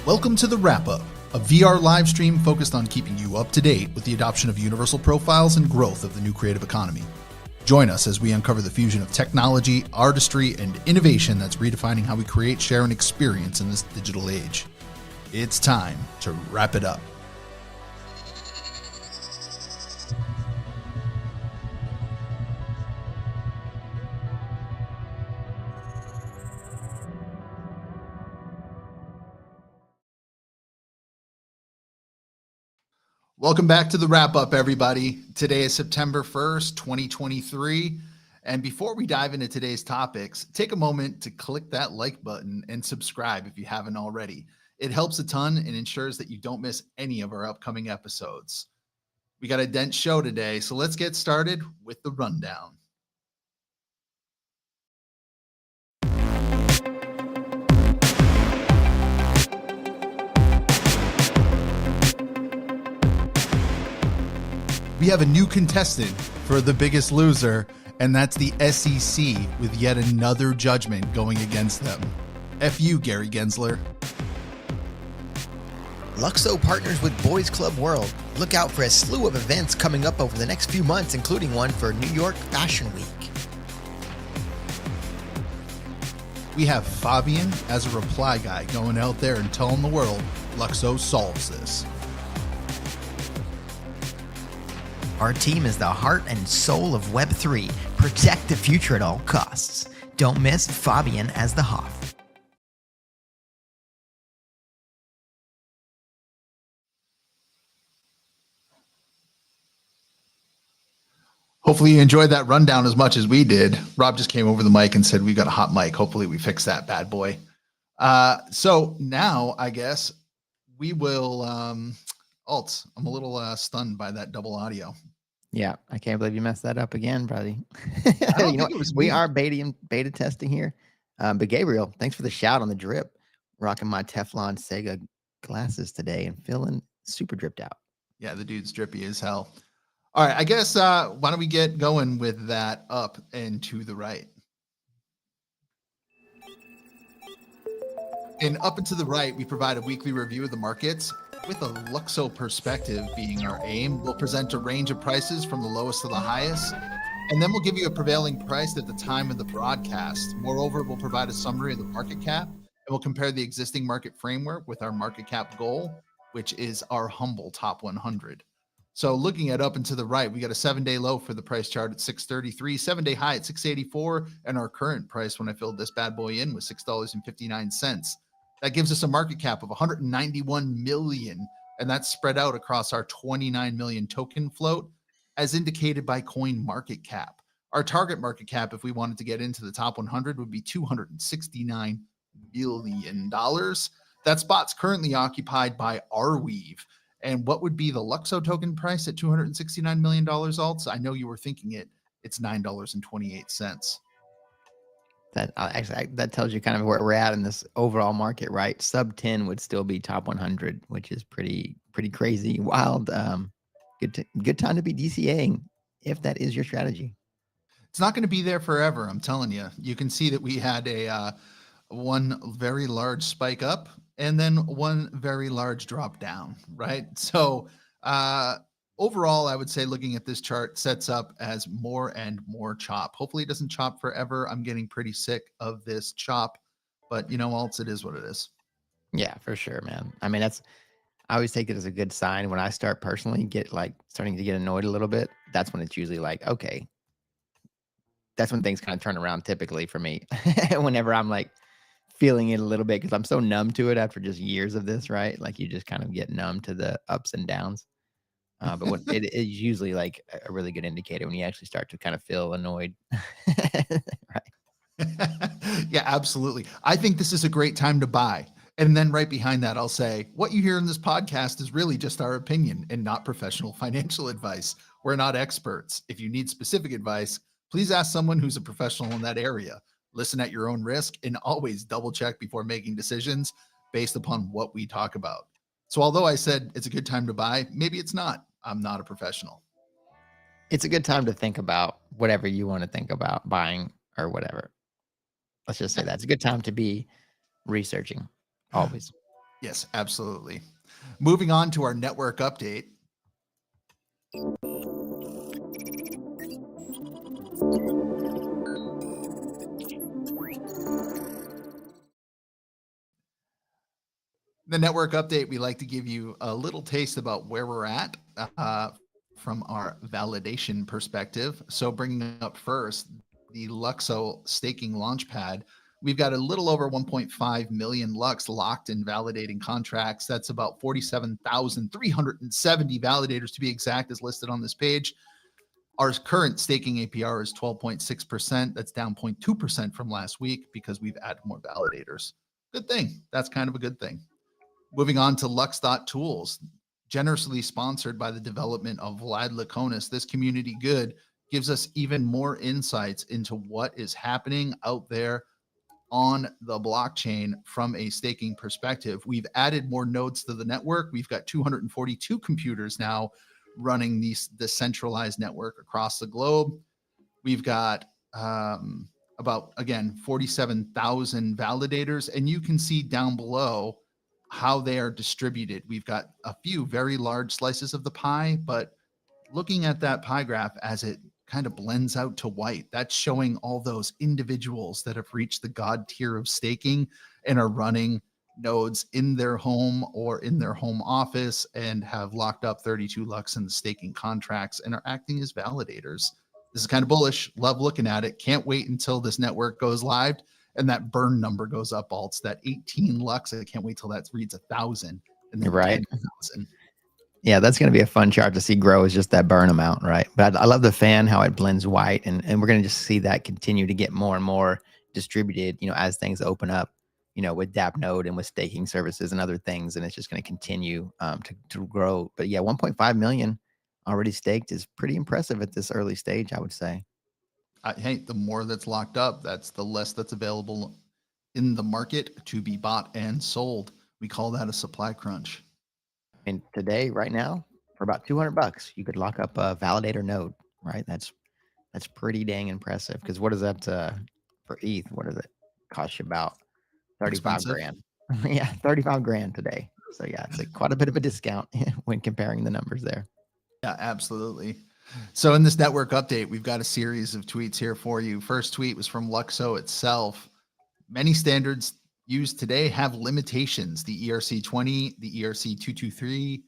Welcome to the Wrap-Up, a VR live stream focused on keeping you up to date with the adoption of universal profiles and growth of the new creative economy. Join us as we uncover the fusion of technology, artistry, and innovation that's redefining how we create, share, and experience in this digital age. It's time to wrap it up. Welcome back to the Wrap-Up, everybody. Today is September 1st, 2023. And before we dive into today's topics, take a moment to click that like button and subscribe if you haven't already. It helps a ton and ensures that you don't miss any of our upcoming episodes. We got a dense show today, so let's get started with the rundown. We have a new contestant for The Biggest Loser, and that's the SEC with yet another judgment going against them. F you, Gary Gensler. LUKSO partners with Boys Club World. Look out for a slew of events coming up over the next few months, including one for New York Fashion Week. We have Fabian as a reply guy going out there and telling the world LUKSO solves this. Our team is the heart and soul of Web3. Protect the future at all costs. Don't miss Fabian as the Hoff. Hopefully you enjoyed that rundown as much as we did. Rob just came over the mic and said, we got a hot mic. Hopefully we fix that bad boy. So now I guess we will, Alt, I'm a little stunned by that double audio. Yeah, I can't believe you messed that up again, buddy. You know, we are beta testing here. But Gabriel, thanks for the shout on the drip. Rocking my Teflon Sega glasses today and feeling super dripped out. Yeah, the dude's drippy as hell. All right, I guess why don't we get going with that up and to the right? And up and to the right, we provide a weekly review of the markets with a LUKSO perspective being our aim. We'll present a range of prices from the lowest to the highest, and then we'll give you a prevailing price at the time of the broadcast. Moreover, we'll provide a summary of the market cap, and we'll compare the existing market framework with our market cap goal, which is our humble top 100. So looking at up and to the right, we got a 7-day low for the price chart at 633, 7-day high at 684, and our current price when I filled this bad boy in was $6.59. That gives us a market cap of 191 million, and that's spread out across our 29 million token float, as indicated by Coin Market Cap. Our target market cap, if we wanted to get into the top 100, would be $269 billion. That spot's currently occupied by Arweave. And what would be the LUKSO token price at $269 million, Alts? I know you were thinking it. It's $9.28. That actually that tells you kind of where we're at in this overall market, right? Sub 10 would still be top 100, which is pretty crazy, wild. Good time to be DCAing if that is your strategy. It's not going to be there forever, I'm telling you. You can see that we had a one very large spike up and then one very large drop down, right? So overall, I would say looking at this chart sets up as more and more chop. Hopefully it doesn't chop forever. I'm getting pretty sick of this chop, but you know, Alts, it is what it is. Yeah, for sure, man. I mean, I always take it as a good sign when I start personally starting to get annoyed a little bit. That's when it's usually like, okay, that's when things kind of turn around typically for me. Whenever I'm like feeling it a little bit, because I'm so numb to it after just years of this, right? Like you just kind of get numb to the ups and downs. But when it is usually like a really good indicator when you actually start to kind of feel annoyed. Right. Yeah, absolutely. I think this is a great time to buy. And then right behind that, I'll say what you hear in this podcast is really just our opinion and not professional financial advice. We're not experts. If you need specific advice, please ask someone who's a professional in that area. Listen at your own risk and always double check before making decisions based upon what we talk about. So although I said it's a good time to buy, maybe it's not. I'm not a professional. It's a good time to think about whatever you want to think about buying or whatever. Let's just say that. It's a good time to be researching always. Yes, absolutely. Moving on to our network update. The network update, we like to give you a little taste about where we're at from our validation perspective. So bringing up first, the LUKSO staking launchpad, we've got a little over 1.5 million Lux locked in validating contracts. That's about 47,370 validators to be exact, as listed on this page. Our current staking APR is 12.6%. That's down 0.2% from last week because we've added more validators. Good thing. That's kind of a good thing. Moving on to Lux.tools, generously sponsored by the development of Vlad Laconis. This community good gives us even more insights into what is happening out there on the blockchain from a staking perspective. We've added more nodes to the network. We've got 242 computers now running the centralized network across the globe. We've got about, again, 47,000 validators, and you can see down below how they are distributed. We've got a few very large slices of the pie, but looking at that pie graph as it kind of blends out to white, that's showing all those individuals that have reached the God tier of staking and are running nodes in their home or in their home office and have locked up 32 Lux in the staking contracts and are acting as validators. This is kind of bullish. Love looking at it. Can't wait until this network goes live and that burn number goes up, Alts. That 18 Lux, I can't wait till that reads 1,000 and then Right. 10,000. Yeah, that's going to be a fun chart to see grow, is just that burn amount, right? But I love the fan, how it blends white, and we're going to just see that continue to get more and more distributed, as things open up, with DApp node and with staking services and other things, and it's just going to continue to grow. But yeah, 1.5 million already staked is pretty impressive at this early stage, I would say. Hey, the more that's locked up, that's the less that's available in the market to be bought and sold. We call that a supply crunch. And today, right now, for about $200, you could lock up a validator node, right? That's pretty dang impressive. Because what is that for ETH? What does it cost you? About 35 Expensive. grand. Yeah, 35 grand today. So yeah, it's quite a bit of a discount when comparing the numbers there. Yeah, absolutely. So in this network update, we've got a series of tweets here for you. First tweet was from LUKSO itself. Many standards used today have limitations. The ERC20, the ERC223.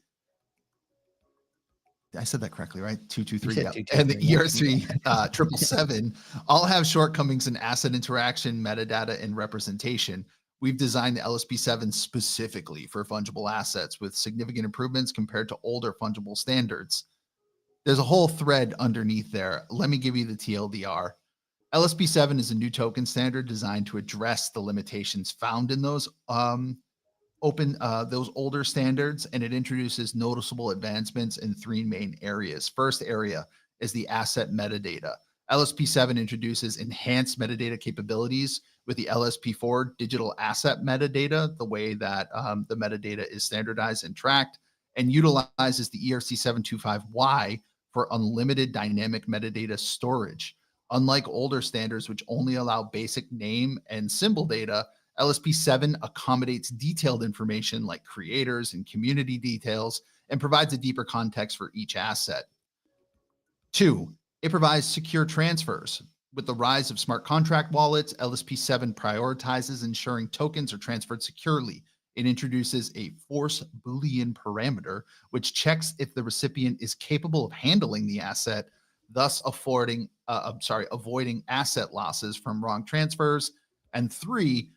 I said that correctly, right? 223, yeah. And the ERC 777 all have shortcomings in asset interaction, metadata, and representation. We've designed the LSP7 specifically for fungible assets with significant improvements compared to older fungible standards. There's a whole thread underneath there. Let me give you the TLDR. LSP7 is a new token standard designed to address the limitations found in those those older standards, and it introduces noticeable advancements in three main areas. First area is the asset metadata. LSP7 introduces enhanced metadata capabilities with the LSP4 digital asset metadata, the way that the metadata is standardized and tracked, and utilizes the ERC725Y for unlimited dynamic metadata storage. Unlike older standards, which only allow basic name and symbol data, LSP7 accommodates detailed information like creators and community details and provides a deeper context for each asset. 2, it provides secure transfers. With the rise of smart contract wallets, LSP7 prioritizes ensuring tokens are transferred securely. It introduces a force Boolean parameter, which checks if the recipient is capable of handling the asset, thus avoiding asset losses from wrong transfers. And 3,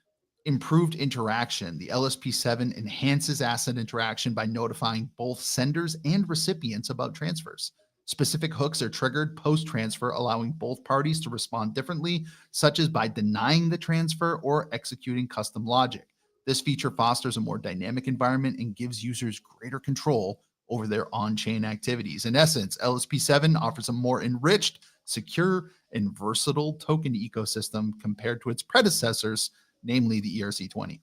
improved interaction. The LSP7 enhances asset interaction by notifying both senders and recipients about transfers. Specific hooks are triggered post-transfer, allowing both parties to respond differently, such as by denying the transfer or executing custom logic. This feature fosters a more dynamic environment and gives users greater control over their on-chain activities. In essence, LSP7 offers a more enriched, secure, and versatile token ecosystem compared to its predecessors, namely the ERC20.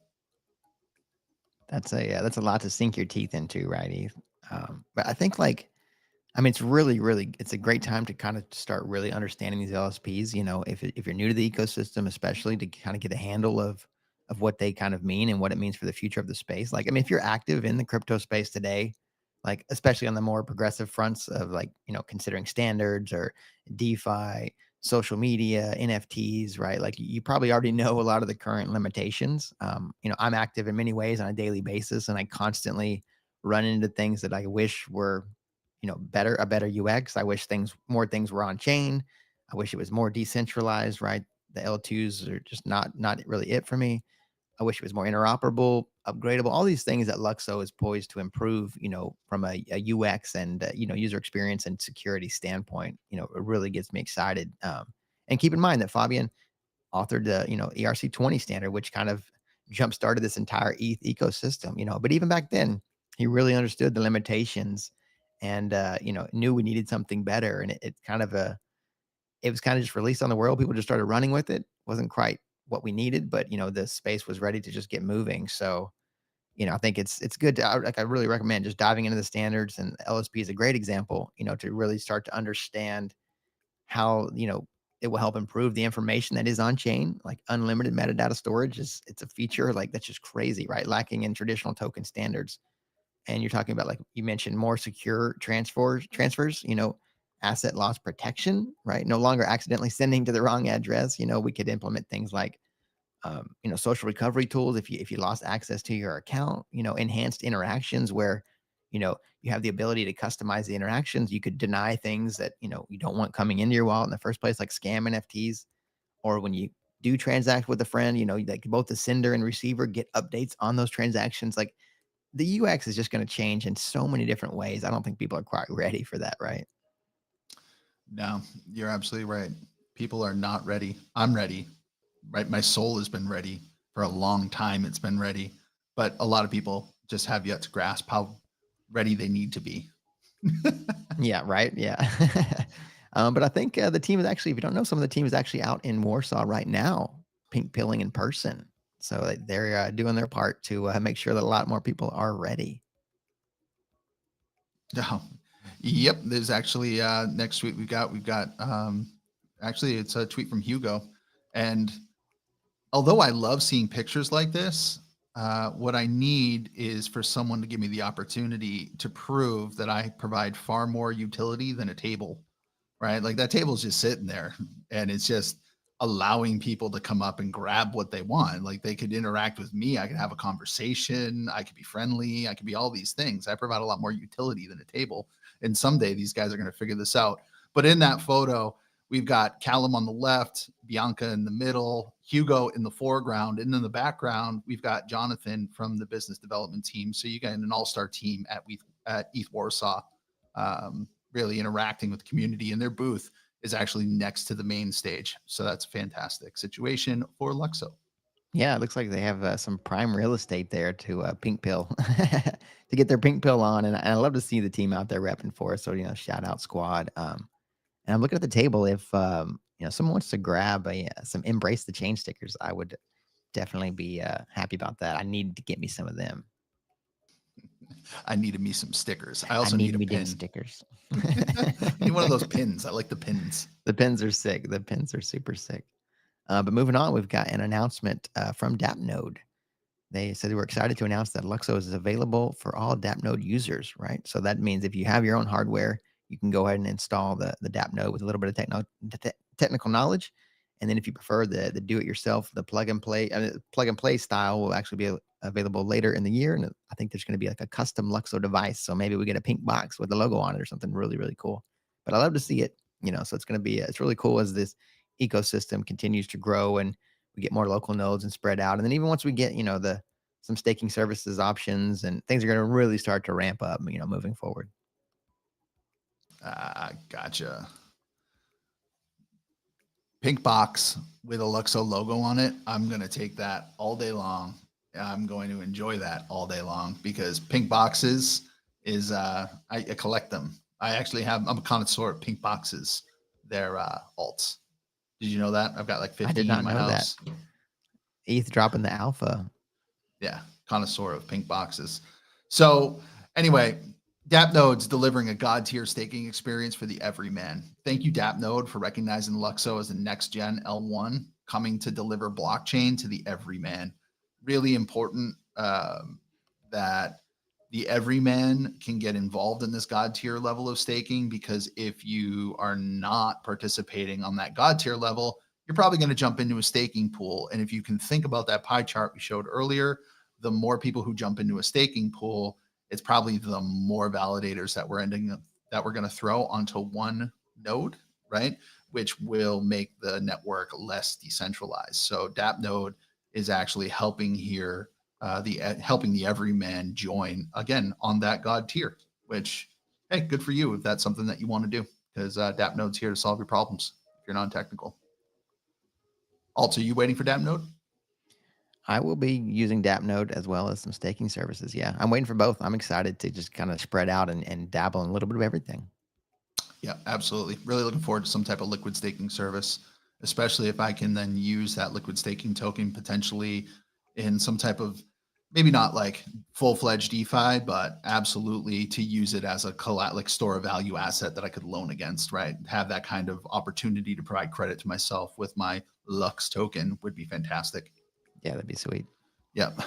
That's a lot to sink your teeth into, right, Eve? But I think it's really, it's a great time to kind of start really understanding these LSPs. If you're new to the ecosystem, especially to kind of get a handle of of what they kind of mean and what it means for the future of the space. Like, I mean, if you're active in the crypto space today, like especially on the more progressive fronts of like, considering standards or DeFi, social media, NFTs, right? Like you probably already know a lot of the current limitations. I'm active in many ways on a daily basis, and I constantly run into things that I wish were, a better UX. I wish more things were on chain. I wish it was more decentralized, right? The L2s are just not really it for me. I wish it was more interoperable, upgradable, all these things that LUKSO is poised to improve, from a UX and, user experience and security standpoint. It really gets me excited. And keep in mind that Fabian authored the, ERC20 standard, which kind of jump started this entire ETH ecosystem, but even back then, he really understood the limitations and, knew we needed something better. And it was kind of just released on the world. People just started running with it. Wasn't quite what we needed, but the space was ready to just get moving. So, I think it's good to I really recommend just diving into the standards, and LSP is a great example, to really start to understand how, it will help improve the information that is on chain. Like unlimited metadata storage it's a feature like that's just crazy, right? Lacking in traditional token standards. And you're talking about, like you mentioned, more secure transfers, asset loss protection, right? No longer accidentally sending to the wrong address. We could implement things like, social recovery tools if you lost access to your account, enhanced interactions where, you have the ability to customize the interactions. You could deny things that, you don't want coming into your wallet in the first place, like scam NFTs, or when you do transact with a friend, like both the sender and receiver get updates on those transactions. Like the UX is just going to change in so many different ways. I don't think people are quite ready for that, right? No, you're absolutely right. People are not ready. I'm ready, right? My soul has been ready for a long time. It's been ready, but a lot of people just have yet to grasp how ready they need to be. Yeah, right. Yeah. But I think the team is actually, if you don't know, some of the team is actually out in Warsaw right now, pink pilling in person. So they're doing their part to make sure that a lot more people are ready. Oh, yep. There's actually next tweet we've got actually it's a tweet from Hugo, and although I love seeing pictures like this, what I need is for someone to give me the opportunity to prove that I provide far more utility than a table, right? Like that table's just sitting there and it's just allowing people to come up and grab what they want. Like they could interact with me. I could have a conversation. I could be friendly. I could be all these things. I provide a lot more utility than a table. And someday these guys are going to figure this out. But in that photo, we've got Callum on the left, Bianca in the middle, Hugo in the foreground, and in the background, we've got Jonathan from the business development team. So you got an all-star team at ETH Warsaw, really interacting with the community, and their booth is actually next to the main stage. So that's a fantastic situation for LUKSO. Yeah, it looks like they have some prime real estate there to pink pill to get their pink pill on, and I love to see the team out there repping for us. So shout out squad. And I'm looking at the table. If someone wants to grab some embrace the change stickers, I would definitely be happy about that. I need to get me some of them. I needed me some stickers. I also need need a me pin. them stickers. I need one of those pins. I like the pins. The pins are sick. The pins are super sick. But moving on, we've got an announcement from DAppNode. They said they were excited to announce that LUKSO is available for all DAppNode users, right? So that means if you have your own hardware, you can go ahead and install the DAppNode with a little bit of technical knowledge. And then if you prefer the do-it-yourself, the plug and play style will actually be available later in the year. And I think there's going to be like a custom LUKSO device. So maybe we get a pink box with the logo on it or something really, really cool. But I love to see it, so it's going to be, it's really cool as this ecosystem continues to grow and we get more local nodes and spread out. And then even once we get, some staking services options, and things are going to really start to ramp up, moving forward. Gotcha. Pink box with a LUKSO logo on it. I'm going to take that all day long. I'm going to enjoy that all day long because pink boxes is, I collect them. I'm a connoisseur of pink boxes. They're alts. Did you know that? I've got like 15 I did not in my know house. that. ETH dropping the alpha. Yeah, connoisseur of pink boxes. So anyway, DAppNode's delivering a god-tier staking experience for the everyman. Thank you, DAppNode, for recognizing LUKSO as a next-gen L1 coming to deliver blockchain to the everyman. really important that the everyman can get involved in this God tier level of staking, because if you are not participating on that God tier level, you're probably going to jump into a staking pool. And if you can think about that pie chart we showed earlier, the more people who jump into a staking pool, it's probably the more validators that we're going to throw onto one node, right? Which will make the network less decentralized. So DApp node is actually helping here, helping the everyman join again on that God tier. Which, hey, good for you if that's something that you want to do, because DApp node's here to solve your problems if you're non-technical. Also, you waiting for DApp node? I will be using DApp node as well as some staking services. Yeah, I'm waiting for both. I'm excited to just kind of spread out and dabble in a little bit of everything. Yeah, absolutely. Really looking forward to some type of liquid staking service, especially if I can then use that liquid staking token potentially in some type of, maybe not like full-fledged DeFi, but absolutely to use it as a like store of value asset that I could loan against, right? Have that kind of opportunity to provide credit to myself with my Lux token would be fantastic. Yeah, that'd be sweet. Yep.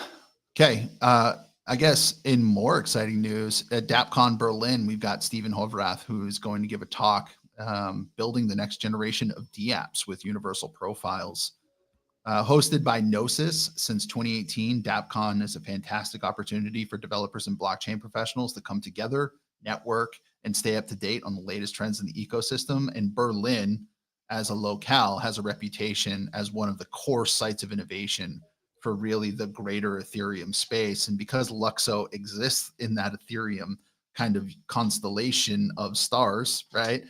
Okay. I guess in more exciting news, at DappCon Berlin, we've got Stephen Hovrath, who is going to give a talk building the next generation of DApps with universal profiles. Hosted by Gnosis since 2018, DappCon is a fantastic opportunity for developers and blockchain professionals to come together, network, and stay up to date on the latest trends in the ecosystem. And Berlin, as a locale, has a reputation as one of the core sites of innovation for really the greater Ethereum space. And because LUKSO exists in that Ethereum kind of constellation of stars, right?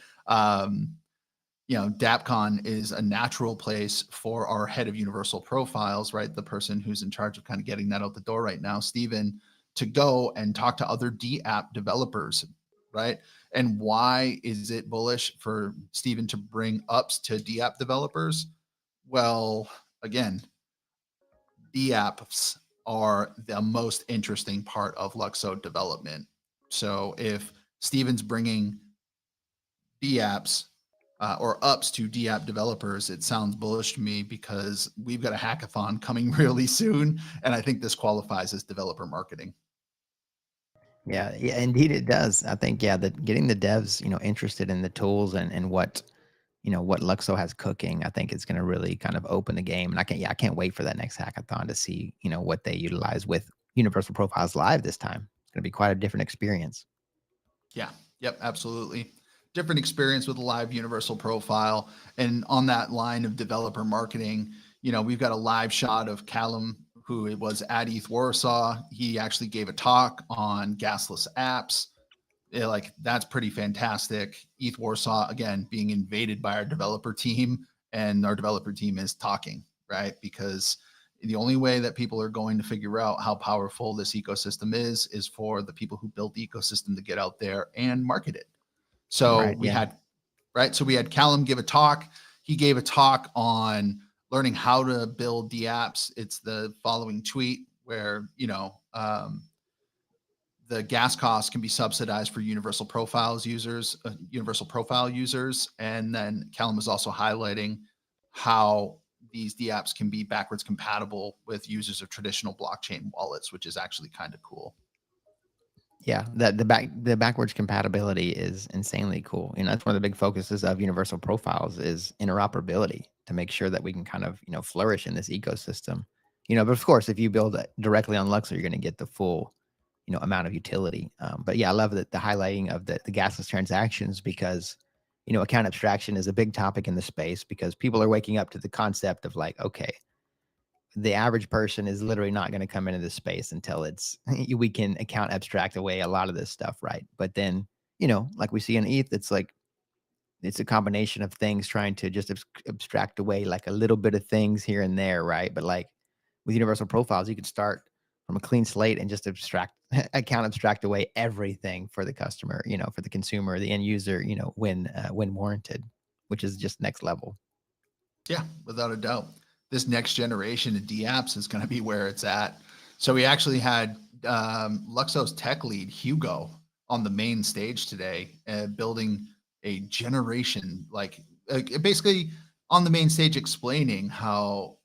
DappCon is a natural place for our head of universal profiles, right? The person who's in charge of kind of getting that out the door right now, Stephen, to go and talk to other DApp developers, right? And why is it bullish for Stephen to bring ups to DApp developers? Well, again, DApps are the most interesting part of LUKSO development. So if Stephen's bringing DApps or ups to DApp developers, it sounds bullish to me, because we've got a hackathon coming really soon, and I think this qualifies as developer marketing. Yeah, indeed it does. I think, yeah, that getting the devs, interested in the tools and what, what LUKSO has cooking, I think it's going to really kind of open the game. And I can't wait for that next hackathon to see, what they utilize with Universal Profiles Live this time. It's going to be quite a different experience. Yeah, yep, absolutely. Different experience with a live universal profile. And on that line of developer marketing, we've got a live shot of Callum, who was at ETH Warsaw. He actually gave a talk on gasless apps. That's pretty fantastic. ETH Warsaw, again, being invaded by our developer team, and our developer team is talking, right? Because the only way that people are going to figure out how powerful this ecosystem is for the people who built the ecosystem to get out there and market it. So we had Callum give a talk. He gave a talk on learning how to build DApps. It's the following tweet where, the gas costs can be subsidized for universal profile users. And then Callum is also highlighting how these DApps can be backwards compatible with users of traditional blockchain wallets, which is actually kind of cool. Yeah, the backwards compatibility is insanely cool. That's one of the big focuses of universal profiles is interoperability, to make sure that we can kind of, flourish in this ecosystem. But of course, if you build it directly on LUKSO, you're going to get the full, amount of utility. But yeah, I love the highlighting of the gasless transactions, because, account abstraction is a big topic in the space, because people are waking up to the concept of like, okay, the average person is literally not going to come into this space until we can account abstract away a lot of this stuff, right? But then, like we see in ETH, it's like it's a combination of things trying to just abstract away like a little bit of things here and there, right? But like with universal profiles, you can start from a clean slate and just account abstract away everything for the customer, for the consumer, the end user, when warranted, which is just next level. Yeah, without a doubt. This next generation of DApps is going to be where it's at. So we actually had LUKSO's tech lead, Hugo, on the main stage today, building a generation, basically on the main stage explaining how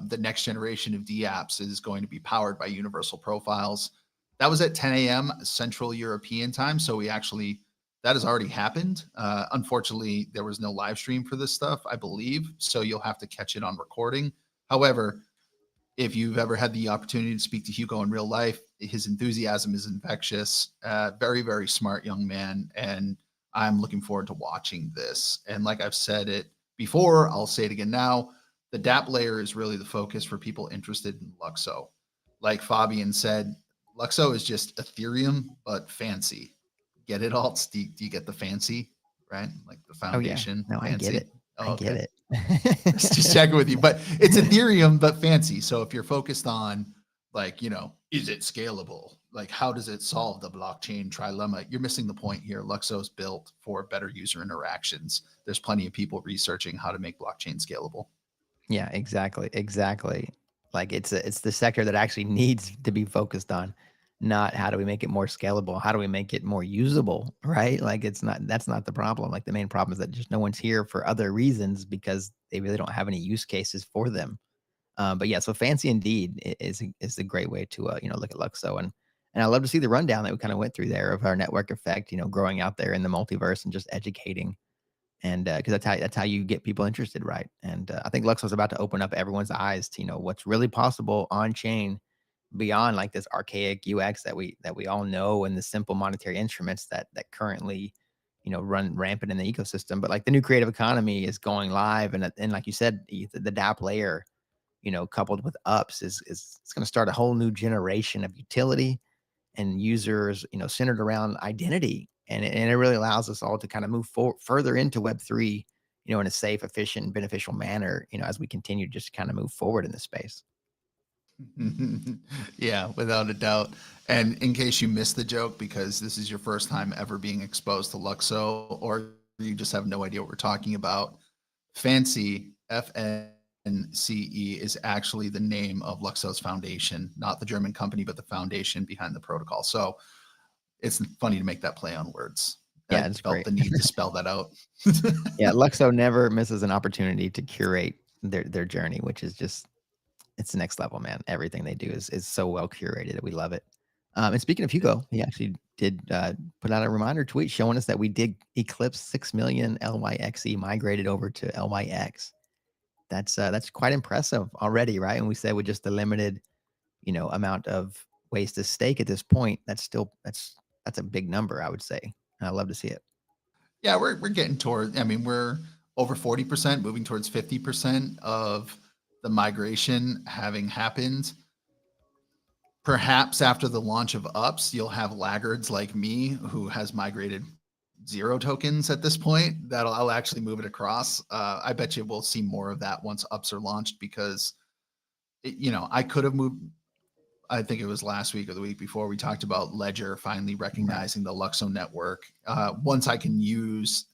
the next generation of dApps is going to be powered by universal profiles. That was at 10 a.m. Central European time. So that has already happened. Unfortunately, there was no live stream for this stuff, I believe. So you'll have to catch it on recording. However, if you've ever had the opportunity to speak to Hugo in real life, his enthusiasm is infectious. Very, very smart young man. And I'm looking forward to watching this. And like I've said it before, I'll say it again now. The dApp layer is really the focus for people interested in LUKSO. Like Fabian said, LUKSO is just Ethereum, but fancy. Get it, all? Do you get the fancy, right? Like the foundation. Oh, yeah. No, fancy. I get it. Oh, I get it. Just checking with you, but it's Ethereum, but fancy. So if you're focused on like, is it scalable? Like, how does it solve the blockchain trilemma? You're missing the point here. LUKSO is built for better user interactions. There's plenty of people researching how to make blockchain scalable. Yeah, exactly. Exactly. Like it's the sector that actually needs to be focused on, not how do we make it more scalable? How do we make it more usable? Right. Like that's not the problem. Like the main problem is that just no one's here for other reasons because they really don't have any use cases for them. But yeah, so fancy indeed is a great way to look at LUKSO, and I love to see the rundown that we kind of went through there of our network effect, growing out there in the multiverse and just educating, and because that's how you get people interested, right? And I think LUKSO is about to open up everyone's eyes to what's really possible on chain beyond like this archaic UX that we all know and the simple monetary instruments that currently run rampant in the ecosystem. But like the new creative economy is going live, and like you said, the dApp layer coupled with ups is it's going to start a whole new generation of utility and users, centered around identity. And it really allows us all to kind of move further into Web3, in a safe, efficient, beneficial manner, as we continue to just kind of move forward in this space. Yeah, without a doubt. And in case you missed the joke, because this is your first time ever being exposed to LUKSO, or you just have no idea what we're talking about, Fancy, F.A.M.E, is actually the name of LUKSO's foundation, not the German company, but the foundation behind the protocol. So it's funny to make that play on words. Yeah, I it's felt great. the need to spell that out. Yeah, LUKSO never misses an opportunity to curate their journey, which is just it's next level, man. Everything they do is so well curated that we love it. And speaking of Hugo, he actually did put out a reminder tweet showing us that we did eclipse 6 million LYXE migrated over to LYX. That's quite impressive already, right? And we said with just the limited, amount of ways to stake at this point, that's a big number, I would say. And I love to see it. Yeah, we're getting toward. I mean, we're over 40%, moving towards 50% of the migration having happened. Perhaps after the launch of UPS, you'll have laggards like me who has migrated 0 tokens at this point. I'll actually move it across. I bet you we'll see more of that once UPS are launched because, I could have moved. I think it was last week or the week before we talked about Ledger finally recognizing the LUKSO network. Once I can use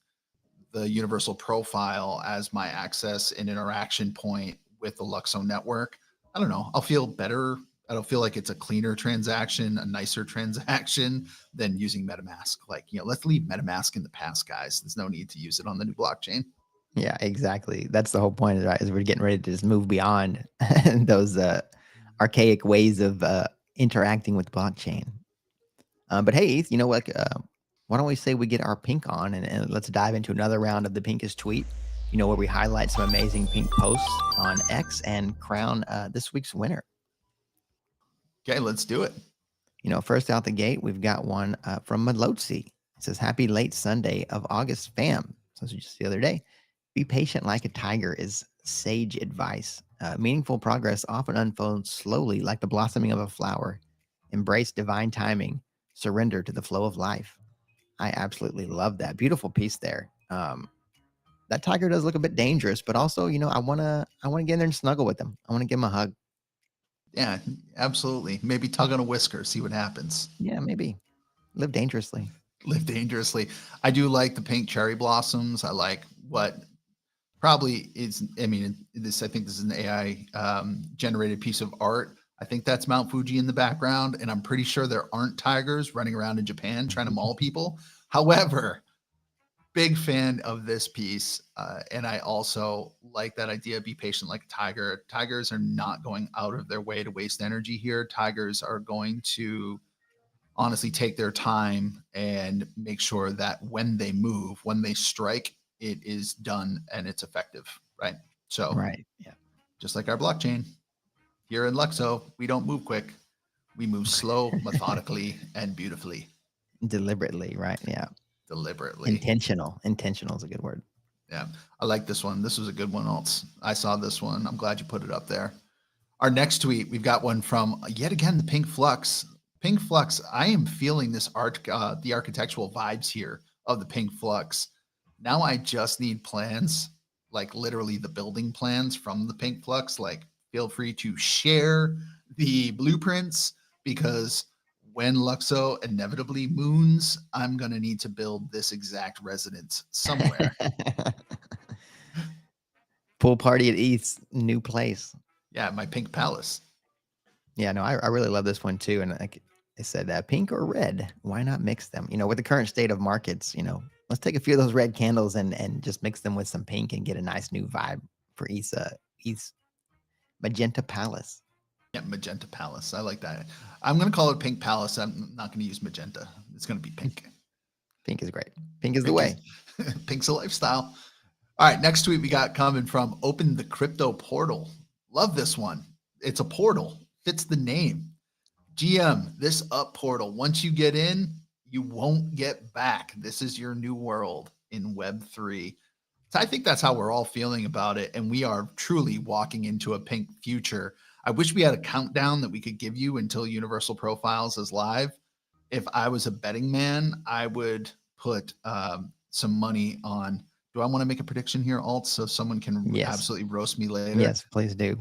the universal profile as my access and interaction point with the LUKSO network, I don't know. I'll feel better. I don't feel like it's a cleaner transaction, a nicer transaction than using MetaMask. Like, let's leave MetaMask in the past, guys. There's no need to use it on the new blockchain. Yeah, exactly. That's the whole point, right? Is we're getting ready to just move beyond those archaic ways of interacting with blockchain. But hey, Eth, you know what? Why don't we say we get our pink on and let's dive into another round of the Pinkest Tweet, where we highlight some amazing pink posts on X and crown this week's winner. Okay, let's do it. First out the gate, we've got one from Malotsi. It says, "Happy late Sunday of August, fam." So this was just the other day. "Be patient like a tiger" is sage advice. Meaningful progress often unfolds slowly like the blossoming of a flower. Embrace divine timing. Surrender to the flow of life. I absolutely love that. Beautiful piece there. That tiger does look a bit dangerous, but also, I wanna get in there and snuggle with him. I want to give him a hug. Yeah, absolutely. Maybe tug on a whisker, see what happens. Yeah, maybe. Live dangerously. Live dangerously. I do like the pink cherry blossoms. I like what probably is, I think this is an AI generated piece of art. I think that's Mount Fuji in the background, and I'm pretty sure there aren't tigers running around in Japan trying to maul people. However, big fan of this piece. And I also like that idea, be patient like a tiger. Tigers are not going out of their way to waste energy here. Tigers are going to honestly take their time and make sure that when they move, when they strike, it is done and it's effective, right? So Right. Yeah. just like our blockchain here in LUKSO, we don't move quick. We move slow, methodically, and beautifully. Deliberately. Right. Yeah. Deliberately. Intentional. Intentional is a good word. Yeah. I like this one. This was a good one, Alts. I saw this one. I'm glad you put it up there. Our next tweet, we've got one from yet again, the Pink Flux. Pink Flux, I am feeling this the architectural vibes here of the Pink Flux. Now I just need plans, like literally the building plans from the Pink Flux. Like, feel free to share the blueprints, because when LUKSO inevitably moons, I'm going to need to build this exact residence somewhere. Pool party at ETH's new place. Yeah, my pink palace. Yeah, no, I really love this one too. And like I said, pink or red, why not mix them? With the current state of markets, let's take a few of those red candles and just mix them with some pink and get a nice new vibe for ETH's Magenta Palace. Yeah, Magenta Palace. I like that. I'm going to call it Pink Palace. I'm not going to use magenta. It's going to be pink. Pink is great. Pink is the way. Pink's a lifestyle. All right, next tweet we got coming from Open the Crypto Portal. Love this one. It's a portal. Fits the name. GM, this up portal. Once you get in, you won't get back. This is your new world in Web3. So I think that's how we're all feeling about it. And we are truly walking into a pink future. I wish we had a countdown that we could give you until Universal Profiles is live. If I was a betting man, I would put some money on. Do I want to make a prediction here, Alt, so someone can absolutely roast me later? Yes, please do.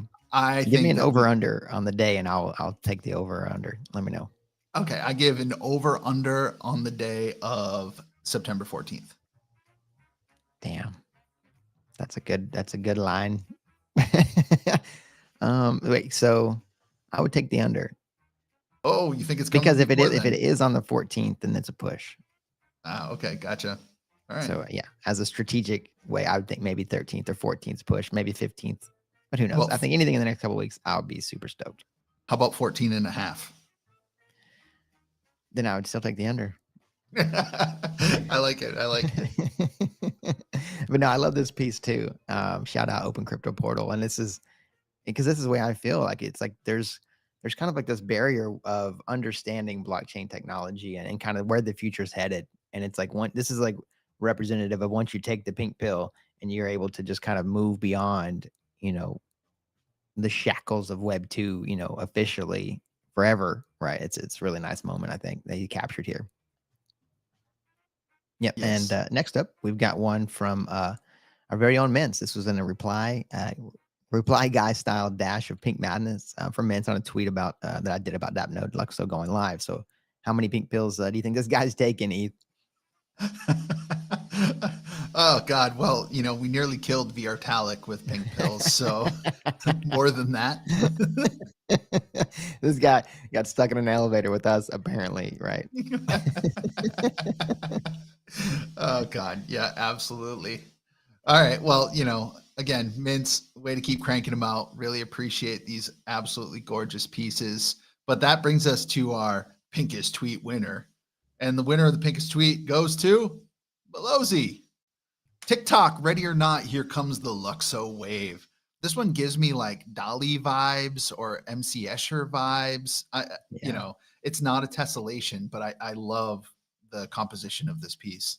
Give me an over-under on the day, and I'll take the over-under. Let me know. Okay, I give an over-under on the day of September 14th. Damn, that's a good line. Wait, so I would take the under. Oh, you think it's because if it is on the 14th, then it's a push. Okay, gotcha. All right. So yeah, as a strategic way, I would think maybe 13th or 14th push, maybe 15th, but who knows? Well, I think anything in the next couple of weeks, I'll be super stoked. How about 14 and a half? Then I would still take the under. I like it. But no, I love this piece too. Shout out Open Crypto Portal. And this is the way I feel like it's like there's kind of like this barrier of understanding blockchain technology and kind of where the future is headed. And it's like this is like representative of once you take the pink pill and you're able to just kind of move beyond, the shackles of Web 2, officially forever. Right. It's a really nice moment, I think, that you captured here. Yep. Yes. And next up, we've got one from our very own Mints. This was in a reply guy style dash of pink madness from Mints on a tweet about that I did about DAppNode LUKSO going live. So how many pink pills do you think this guy's taking, ETH? Oh God. Well, we nearly killed Vitalik with pink pills. So more than that. This guy got stuck in an elevator with us, apparently, right? Oh God. Yeah, absolutely. All right. Well, again, Mints, way to keep cranking them out. Really appreciate these absolutely gorgeous pieces. But that brings us to our Pinkest Tweet winner. And the winner of the Pinkest Tweet goes to Belozy. TikTok, ready or not, here comes the LUKSO wave. This one gives me like Dali vibes or MC Escher vibes. It's not a tessellation, but I love the composition of this piece.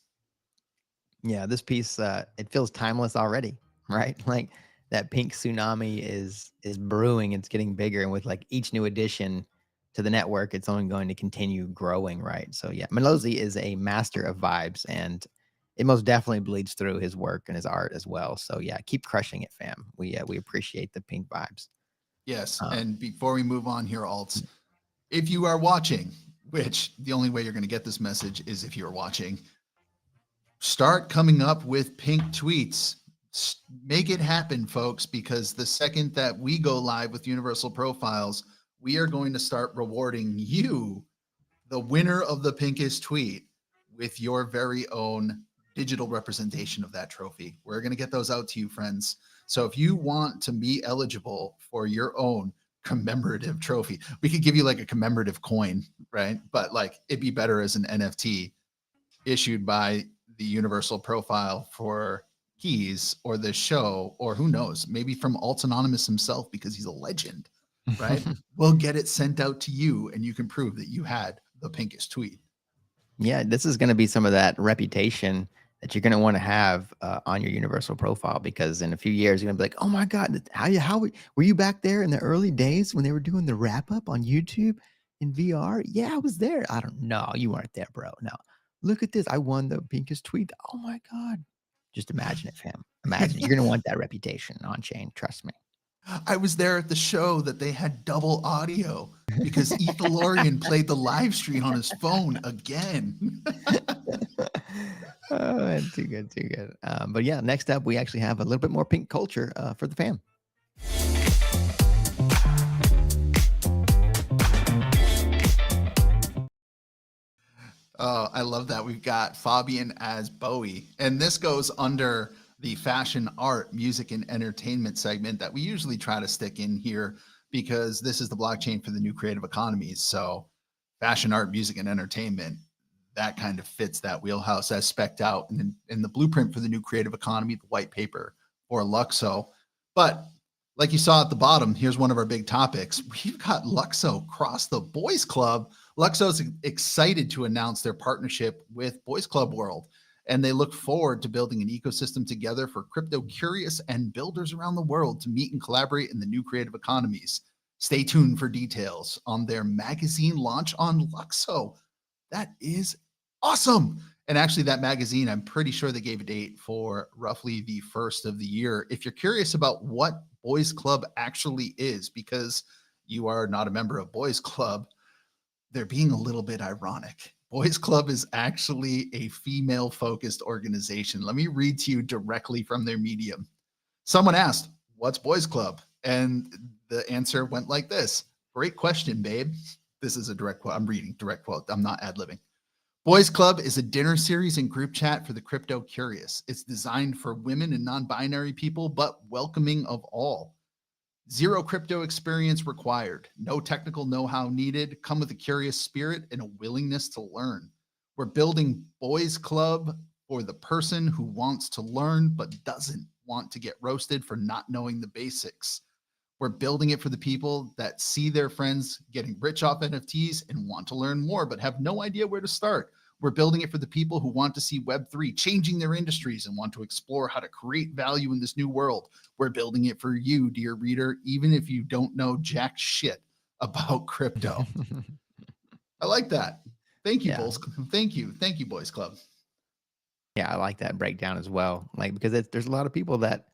Yeah, this piece, it feels timeless already, right? Like that pink tsunami is brewing. It's getting bigger. And with like each new addition to the network, it's only going to continue growing, right? So yeah, Belozy is a master of vibes, and it most definitely bleeds through his work and his art as well. So yeah, keep crushing it, fam. We appreciate the pink vibes. Yes, and before we move on here, Alts, if you are watching, which the only way you're going to get this message is if you're watching, start coming up with pink tweets. Make it happen, folks, because the second that we go live with Universal Profiles, we are going to start rewarding you, the winner of the Pinkest Tweet, with your very own digital representation of that trophy. We're going to get those out to you, friends. So if you want to be eligible for your own commemorative trophy, we could give you like a commemorative coin, right? But like it'd be better as an NFT issued by the Universal Profile for KEEZ or the show, or who knows, maybe from Alt Anonymous himself because he's a legend, right? We'll get it sent out to you and you can prove that you had the pinkest tweet. Yeah, this is going to be some of that reputation that you're going to want to have on your Universal Profile, because in a few years, you're going to be like, oh my God, how were you back there in the early days when they were doing the wrap up on YouTube in VR? Yeah, I was there. I don't know. You weren't there, bro. No. Look at this. I won the pinkest tweet. Oh my God. Just imagine it, fam. Imagine. You're going to want that reputation on chain. Trust me. I was there at the show that they had double audio because Ethelorian played the live stream on his phone again. Oh, man, too good, too good. But yeah, next up, we actually have a little bit more pink culture for the fam. Oh, I love that. We've got Fabian as Bowie, and this goes under the fashion, art, music, and entertainment segment that we usually try to stick in here because this is the blockchain for the new creative economies. So fashion, art, music, and entertainment, that kind of fits that wheelhouse as specced out in the blueprint for the new creative economy, the white paper or LUKSO. But like you saw at the bottom, here's one of our big topics. We've got LUKSO cross the Boys Club. LUKSO is excited to announce their partnership with Boys Club World, and they look forward to building an ecosystem together for crypto curious and builders around the world to meet and collaborate in the new creative economies. Stay tuned for details on their magazine launch on LUKSO. That is awesome. And actually, that magazine, I'm pretty sure they gave a date for roughly the first of the year. If you're curious about what Boys Club actually is, because you are not a member of Boys Club, they're being a little bit ironic. Boys Club is actually a female-focused organization. Let me read to you directly from their Medium. Someone asked, what's Boys Club? And the answer went like this. Great question, babe. This is a direct quote. I'm reading direct quote. I'm not ad-libbing. Boys Club is a dinner series and group chat for the crypto curious. It's designed for women and non-binary people, but welcoming of all. Zero crypto experience required. No technical know-how needed. Come with a curious spirit and a willingness to learn. We're building Boys Club for the person who wants to learn but doesn't want to get roasted for not knowing the basics. We're building it for the people that see their friends getting rich off NFTs and want to learn more but have no idea where to start. We're building it for the people who want to see Web3 changing their industries and want to explore how to create value in this new world. We're building it for you, dear reader, even if you don't know jack shit about crypto. I like that. Thank you, Bulls. Thank you, Boys Club. Yeah, I like that breakdown as well. Like, because there's a lot of people that,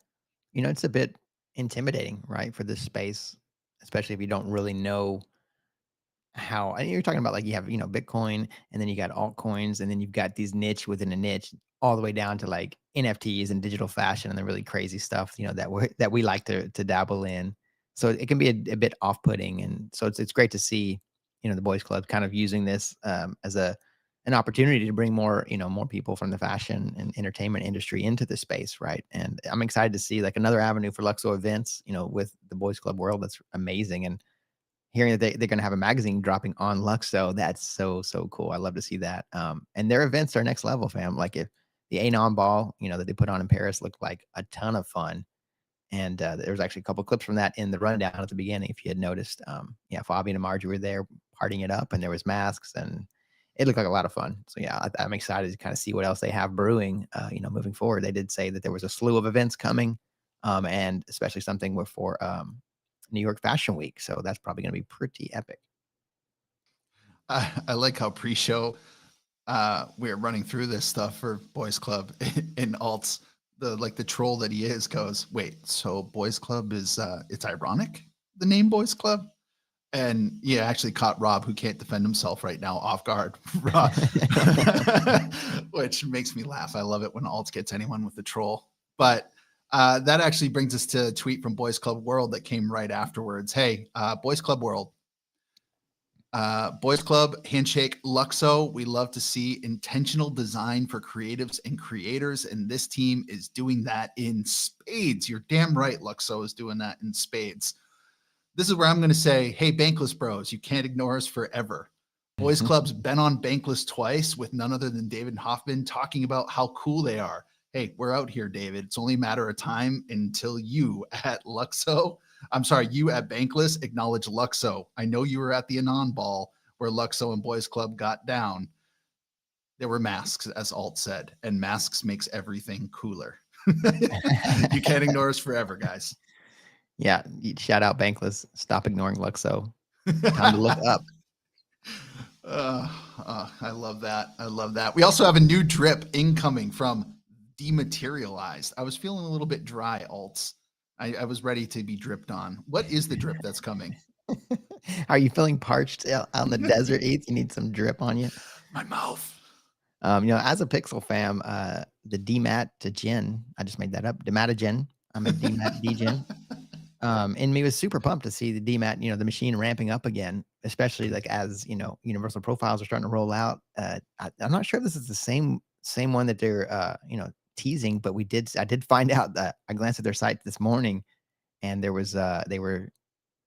you know, it's a bit intimidating, right, for this space, especially if you don't really know how. And you're talking about, like, you have, you know, Bitcoin, and then you got altcoins, and then you've got these niche within a niche, all the way down to like NFTs and digital fashion and the really crazy stuff, you know, that we like to dabble in. So it can be a bit off-putting, and so it's great to see, you know, the Boys Club kind of using this as an opportunity to bring more, you know, more people from the fashion and entertainment industry into the space, right? And I'm excited to see like another avenue for LUKSO events, you know, with the Boys Club World. That's amazing. And hearing that they're going to have a magazine dropping on LUKSO, that's so cool. I love to see that. And their events are next level, fam. Like, if the Anon ball, you know, that they put on in Paris looked like a ton of fun. And there was actually a couple clips from that in the rundown at the beginning, if you had noticed. Yeah, Fabian and Margie were there partying it up, and there was masks, and it looked like a lot of fun. So yeah, I'm excited to kind of see what else they have brewing, you know, moving forward. They did say that there was a slew of events coming, and especially something for New York Fashion Week. So that's probably going to be pretty epic. I like how pre-show we're running through this stuff for Boys Club in alts. The troll that he is goes, wait, so Boys Club is it's ironic, the name Boys Club? And yeah, actually caught Rob, who can't defend himself right now, off guard, which makes me laugh. I love it when alts gets anyone with the troll. But that actually brings us to a tweet from Boys Club World that came right afterwards. Hey, Boys Club World, Boys Club, Handshake, LUKSO. We love to see intentional design for creatives and creators, and this team is doing that in spades. You're damn right, LUKSO is doing that in spades. This is where I'm going to say, hey, Bankless Bros, you can't ignore us forever. Boys Club's been on Bankless twice with none other than David Hoffman talking about how cool they are. Hey, we're out here, David. It's only a matter of time until you at LUKSO, I'm sorry, you at Bankless acknowledge LUKSO. I know you were at the Anon Ball where LUKSO and Boys Club got down. There were masks, as Alt said, and masks makes everything cooler. You can't ignore us forever, guys. Yeah, shout out Bankless. Stop ignoring LUKSO. Time to look up. I love that. I love that. We also have a new drip incoming from Dematerialized. I was feeling a little bit dry, Alts. I was ready to be dripped on. What is the drip that's coming? Are you feeling parched out on the desert, ETH? You need some drip on you? My mouth. As a Pixel fam, the DMAT to Gen, I just made that up. Dematogen. I'm a DMAT DGen. And me was super pumped to see the DMAT, the machine ramping up again, especially like as, universal profiles are starting to roll out. I'm not sure if this is the same one that they're, teasing, but I did find out that I glanced at their site this morning and there was, they were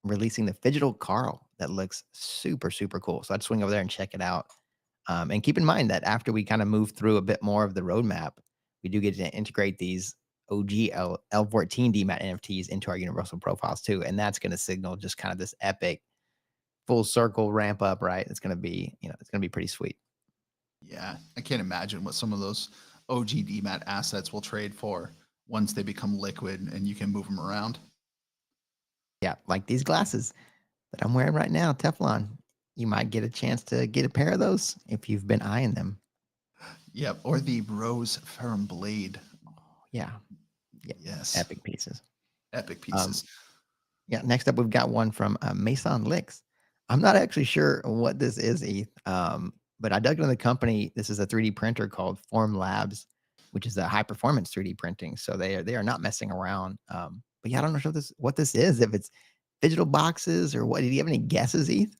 releasing the Phygital Carl that looks super, super cool. So I'd swing over there and check it out. And keep in mind that after we kind of move through a bit more of the roadmap, we do get to integrate these OG L14 DMAT NFTs into our universal profiles too. And that's going to signal just kind of this epic full circle ramp up, right? It's going to be, it's going to be pretty sweet. Yeah. I can't imagine what some of those OG DMAT assets will trade for once they become liquid and you can move them around. Yeah. Like these glasses that I'm wearing right now, Teflon. You might get a chance to get a pair of those if you've been eyeing them. Yep. Or the Rose Ferrum Blade. Yeah. Yes. Epic pieces. Epic pieces. Yeah. Next up, we've got one from Mason Licks. I'm not actually sure what this is, ETH, but I dug into the company. This is a 3D printer called Form Labs, which is a high performance 3D printing. So they are not messing around. But yeah, I don't know what this is. If it's digital boxes or what. Did you have any guesses, ETH?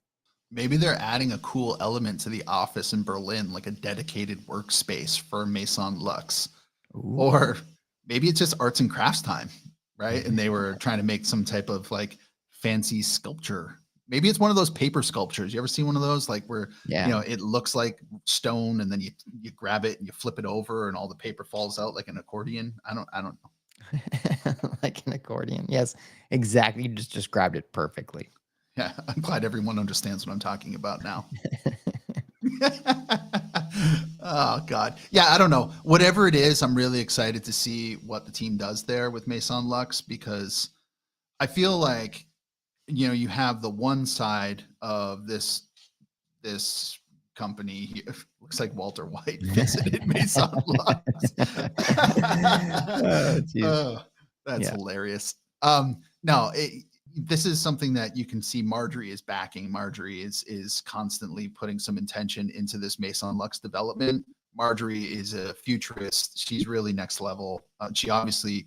Maybe they're adding a cool element to the office in Berlin, like a dedicated workspace for Maison Lux. Ooh. Or maybe it's just arts and crafts time, right? And they were trying to make some type of like fancy sculpture. Maybe it's one of those paper sculptures. You ever seen one of those, like where it looks like stone, and then you grab it and you flip it over, and all the paper falls out like an accordion? I don't know. Like an accordion. Yes, exactly. You just described it perfectly. Yeah, I'm glad everyone understands what I'm talking about now. Oh, God. Yeah, I don't know. Whatever it is, I'm really excited to see what the team does there with Maison Lux, because I feel like, you have the one side of this company. Looks like Walter White visited Maison Lux. That's hilarious. No, this is something that you can see Marjorie is backing. Marjorie is constantly putting some intention into this Maison Lux development. Marjorie is a futurist. She's really next level. She obviously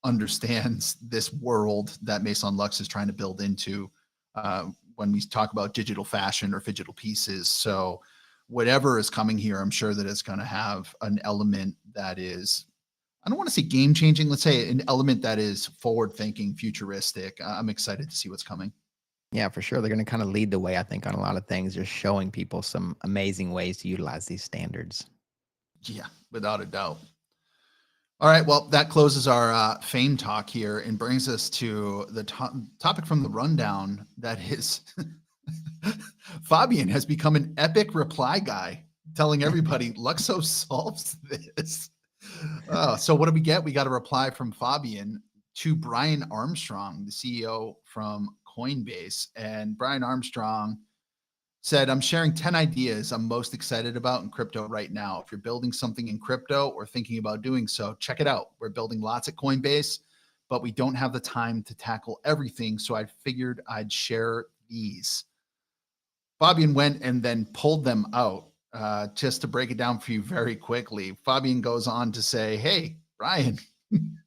understands this world that Maison Lux is trying to build into when we talk about digital fashion or digital pieces. So whatever is coming here, I'm sure that it's going to have an element that is, I don't want to say game changing. Let's say an element that is forward thinking, futuristic. I'm excited to see what's coming. Yeah, for sure. They're going to kind of lead the way, I think, on a lot of things, just showing people some amazing ways to utilize these standards. Yeah, without a doubt. All right, well, that closes our F.A.M.E talk here and brings us to the topic from the rundown. That is, Fabian has become an epic reply guy, telling everybody LUKSO solves this. So what do we get? We got a reply from Fabian to Brian Armstrong, the CEO from Coinbase. And Brian Armstrong said, I'm sharing 10 ideas I'm most excited about in crypto right now. If you're building something in crypto or thinking about doing so, check it out. We're building lots at Coinbase, but we don't have the time to tackle everything. So I figured I'd share these. Fabian went and then pulled them out. Just to break it down for you very quickly, Fabian goes on to say, hey, Brian,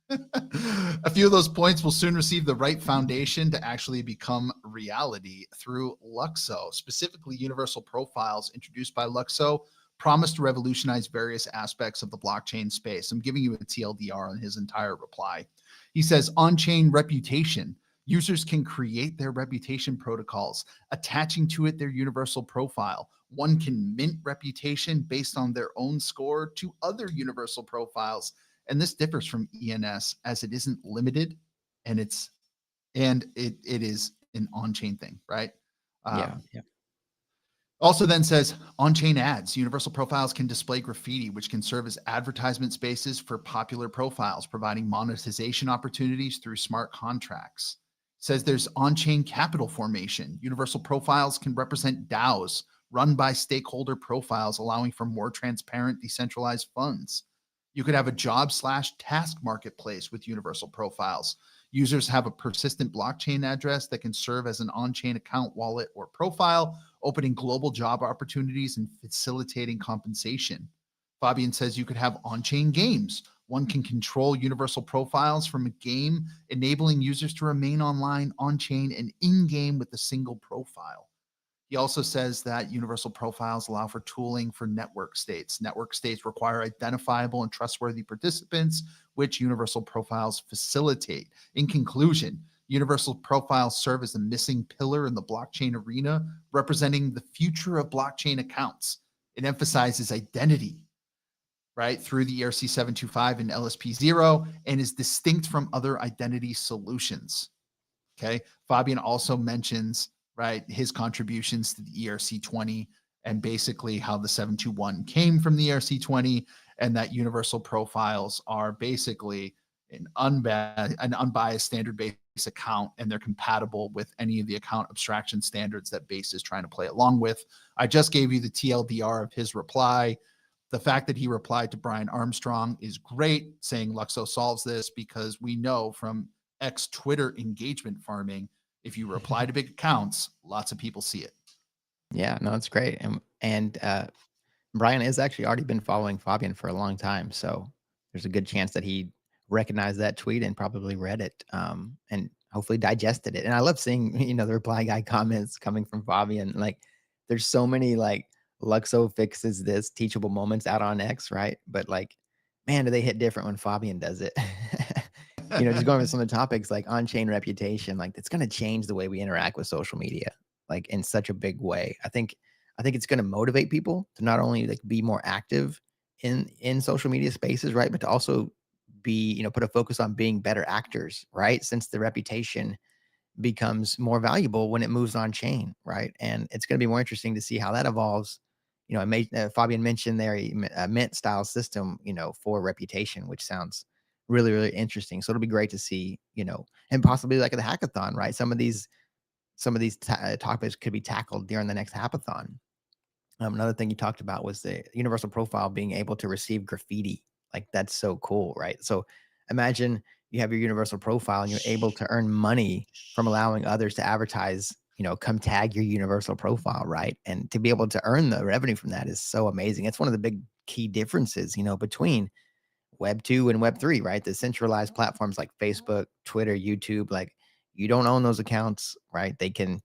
A few of those points will soon receive the right foundation to actually become reality through LUKSO. Specifically, universal profiles introduced by LUKSO promise to revolutionize various aspects of the blockchain space. I'm giving you a TLDR on his entire reply. He says, on-chain reputation. Users can create their reputation protocols, attaching to it their universal profile. One can mint reputation based on their own score to other universal profiles. And this differs from ENS as it isn't limited, and it is an on-chain thing, right? Yeah. Also then says on-chain ads. Universal profiles can display graffiti, which can serve as advertisement spaces for popular profiles, providing monetization opportunities through smart contracts. Says there's on-chain capital formation. Universal profiles can represent DAOs run by stakeholder profiles, allowing for more transparent, decentralized funds. You could have a job/task marketplace with universal profiles. Users have a persistent blockchain address that can serve as an on-chain account, wallet, or profile, opening global job opportunities and facilitating compensation. Fabian says you could have on-chain games. One can control universal profiles from a game, enabling users to remain online, on-chain, and in-game with a single profile. He also says that universal profiles allow for tooling for network states. Network states require identifiable and trustworthy participants, which universal profiles facilitate. In conclusion, universal profiles serve as the missing pillar in the blockchain arena, representing the future of blockchain accounts. It emphasizes identity, right, through the ERC 725 and LSP 0, and is distinct from other identity solutions. Okay. Fabian also mentions, right, his contributions to the ERC 20 and basically how the 721 came from the ERC 20, and that universal profiles are basically an unbiased standard-based account, and they're compatible with any of the account abstraction standards that Base is trying to play along with. I just gave you the TLDR of his reply. The fact that he replied to Brian Armstrong is great, saying LUKSO solves this, because we know from Twitter engagement farming, if you reply to big accounts, lots of people see it. Yeah, no, it's great. And Brian has actually already been following Fabian for a long time, so there's a good chance that he recognized that tweet and probably read it, and hopefully digested it. And I love seeing, the reply guy comments coming from Fabian. Like, there's so many like Luxo fixes this teachable moments out on X, right? But like, man, do they hit different when Fabian does it? Just going over some of the topics like on-chain reputation, like it's going to change the way we interact with social media, like in such a big way. I think it's going to motivate people to not only like be more active in social media spaces, right, but to also be, put a focus on being better actors, right? Since the reputation becomes more valuable when it moves on chain, right? And it's going to be more interesting to see how that evolves. Fabian mentioned there a mint style system, for reputation, which sounds really, really interesting. So it'll be great to see, and possibly like at the hackathon, right? Some of these topics could be tackled during the next hackathon. Another thing you talked about was the universal profile being able to receive graffiti. Like, that's so cool, right? So imagine you have your universal profile and you're able to earn money from allowing others to advertise, come tag your universal profile, right? And to be able to earn the revenue from that is so amazing. It's one of the big key differences, between Web 2 and Web 3, right? The centralized platforms like Facebook, Twitter, YouTube, like, you don't own those accounts, right? They can,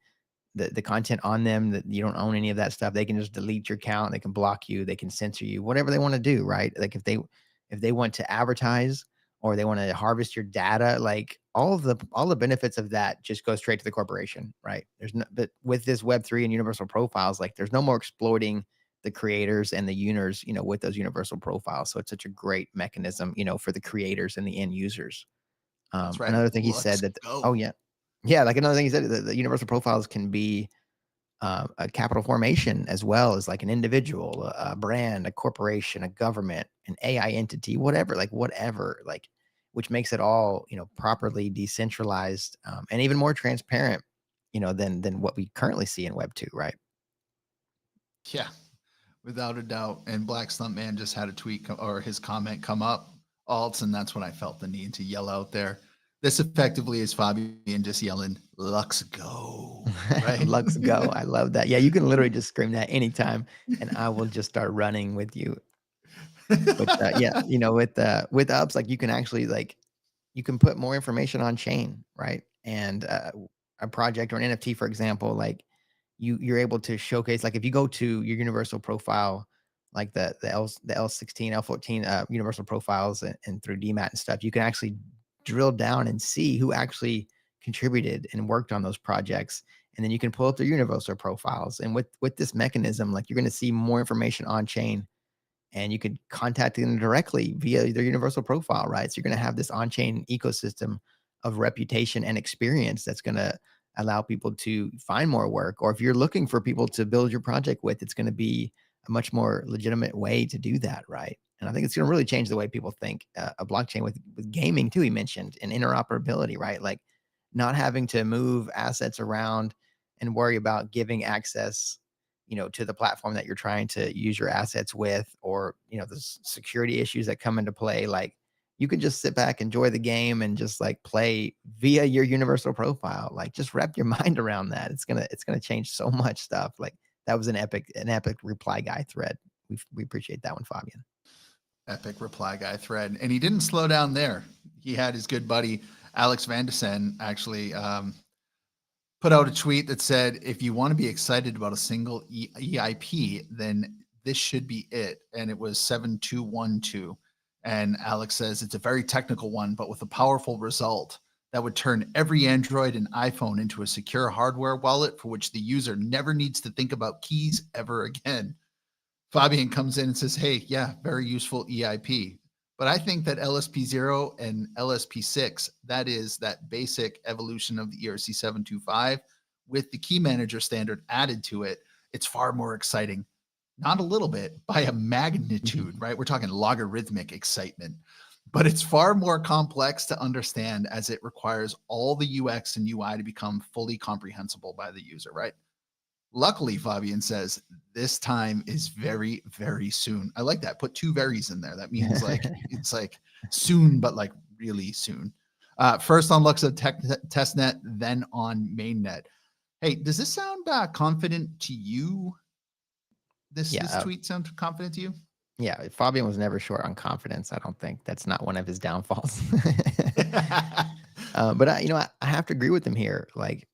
the content on them, that you don't own any of that stuff. They can just delete your account. They can block you. They can censor you, whatever they want to do, right? Like if they want to advertise or they want to harvest your data, like all the benefits of that just go straight to the corporation, right? But with this Web3 and universal profiles, like there's no more exploiting the creators and the owners, with those universal profiles. So it's such a great mechanism, for the creators and the end users. That's right. Another thing he said that, oh yeah. Yeah, like another thing he said, the universal profiles can be a capital formation as well as like an individual, a brand, a corporation, a government, an AI entity, whatever, like which makes it all, properly decentralized, and even more transparent, than what we currently see in Web 2, right? Yeah, without a doubt. And Black Stuntman just had a tweet or his comment come up, alts, and that's when I felt the need to yell out there. This effectively is Fabian just yelling, "Lux go!" Right? Lux go! I love that. Yeah, you can literally just scream that anytime, and I will just start running with you. But yeah, with ups, like you can actually like you can put more information on chain, right? And a project or an NFT, for example, like you're able to showcase, like if you go to your universal profile, like the L16, L14 universal profiles and through DMAT and stuff, you can actually drill down and see who actually contributed and worked on those projects. And then you can pull up their universal profiles. And with this mechanism, like you're going to see more information on chain, and you could contact them directly via their universal profile, right? So you're going to have this on-chain ecosystem of reputation and experience that's going to allow people to find more work. Or if you're looking for people to build your project with, it's going to be a much more legitimate way to do that, right? And I think it's going to really change the way people think. A blockchain with gaming too, he mentioned, and interoperability, right? Like not having to move assets around and worry about giving access, to the platform that you're trying to use your assets with, or, the security issues that come into play. Like you can just sit back, enjoy the game, and just like play via your universal profile. Like just wrap your mind around that. It's going to change so much stuff. Like that was an epic reply guy thread. We appreciate that one, Fabian. Epic reply guy thread. And he didn't slow down there. He had his good buddy, Alex Vandesen, actually, put out a tweet that said, if you want to be excited about a single EIP, then this should be it. And it was 7212. And Alex says it's a very technical one, but with a powerful result that would turn every Android and iPhone into a secure hardware wallet for which the user never needs to think about keys ever again. Fabian comes in and says, hey, yeah, very useful EIP. But I think that LSP0 and LSP6, that is that basic evolution of the ERC 725 with the key manager standard added to it, it's far more exciting. Not a little bit, by a magnitude, right? We're talking logarithmic excitement, but it's far more complex to understand as it requires all the UX and UI to become fully comprehensible by the user, right? Luckily, Fabian says this time is very, very soon. I like that. Put two verys in there. That means like it's like soon, but like really soon. First on LUKSO testnet, then on mainnet. Hey, does this sound confident to you? This tweet sound confident to you? Yeah, Fabian was never short on confidence. I don't think that's not one of his downfalls. But I have to agree with him here. Like,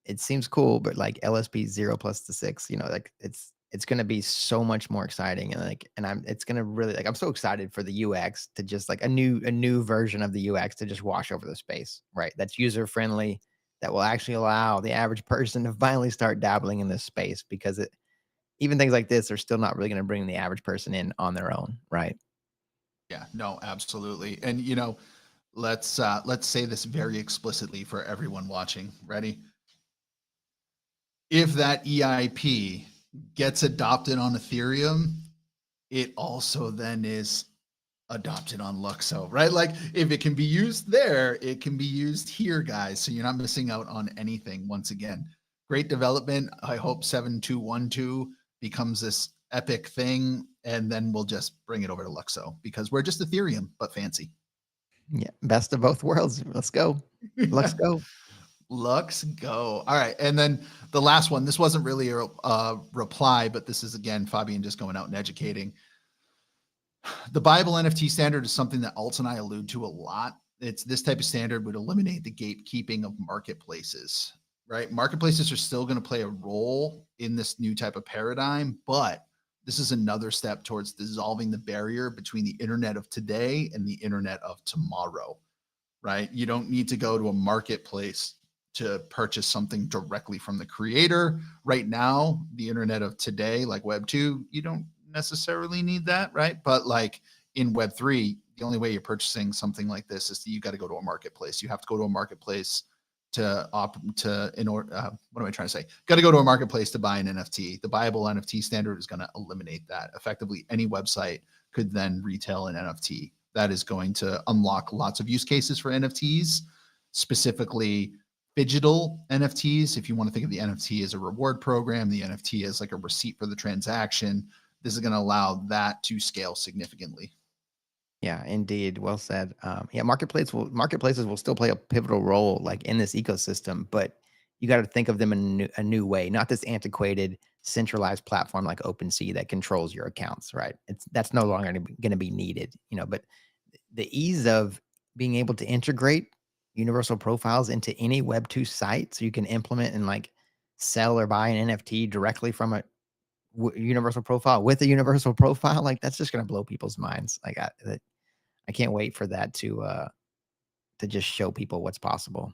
it seems cool, but like LSP 0 plus the 6, like it's going to be so much more exciting. And it's going to really, like, I'm so excited for the UX to just like a new version of the UX to just wash over the space, right? That's user friendly, that will actually allow the average person to finally start dabbling in this space, because even things like this are still not really going to bring the average person in on their own, right? Yeah, no, absolutely. And let's say this very explicitly for everyone watching. Ready? If that EIP gets adopted on Ethereum, it also then is adopted on LUKSO, right? Like if it can be used there, it can be used here, guys. So you're not missing out on anything. Once again, great development. I hope 7212 becomes this epic thing, and then we'll just bring it over to LUKSO because we're just Ethereum, but fancy. Yeah, best of both worlds. Let's go. Let's go. Lux go. All right. And then the last one, this wasn't really a reply, but this is, again, Fabian just going out and educating. The Bible NFT standard is something that Alts and I allude to a lot. It's this type of standard would eliminate the gatekeeping of marketplaces, right? Marketplaces are still going to play a role in this new type of paradigm, but this is another step towards dissolving the barrier between the internet of today and the internet of tomorrow, right? You don't need to go to a marketplace to purchase something directly from the creator. Right now, the internet of today, like Web 2, you don't necessarily need that, right? But like in Web 3, the only way you're purchasing something like this is that you got to go to a marketplace. You have to go to a marketplace to what am I trying to say? Got to go to a marketplace to buy an NFT. The buyable NFT standard is going to eliminate that. Effectively, any website could then retail an NFT. That is going to unlock lots of use cases for NFTs, specifically digital NFTs. If you want to think of the NFT as a reward program, the NFT as like a receipt for the transaction, this is going to allow that to scale significantly. Yeah, indeed. Well said. Yeah, marketplaces will still play a pivotal role like in this ecosystem, but you got to think of them in a new way, not this antiquated centralized platform like OpenSea that controls your accounts, right? That's no longer going to be needed, but the ease of being able to integrate universal profiles into any Web2 site, so you can implement and like sell or buy an NFT directly from a universal profile with a universal profile, like that's just going to blow people's minds. Like I can't wait for that to just show people what's possible.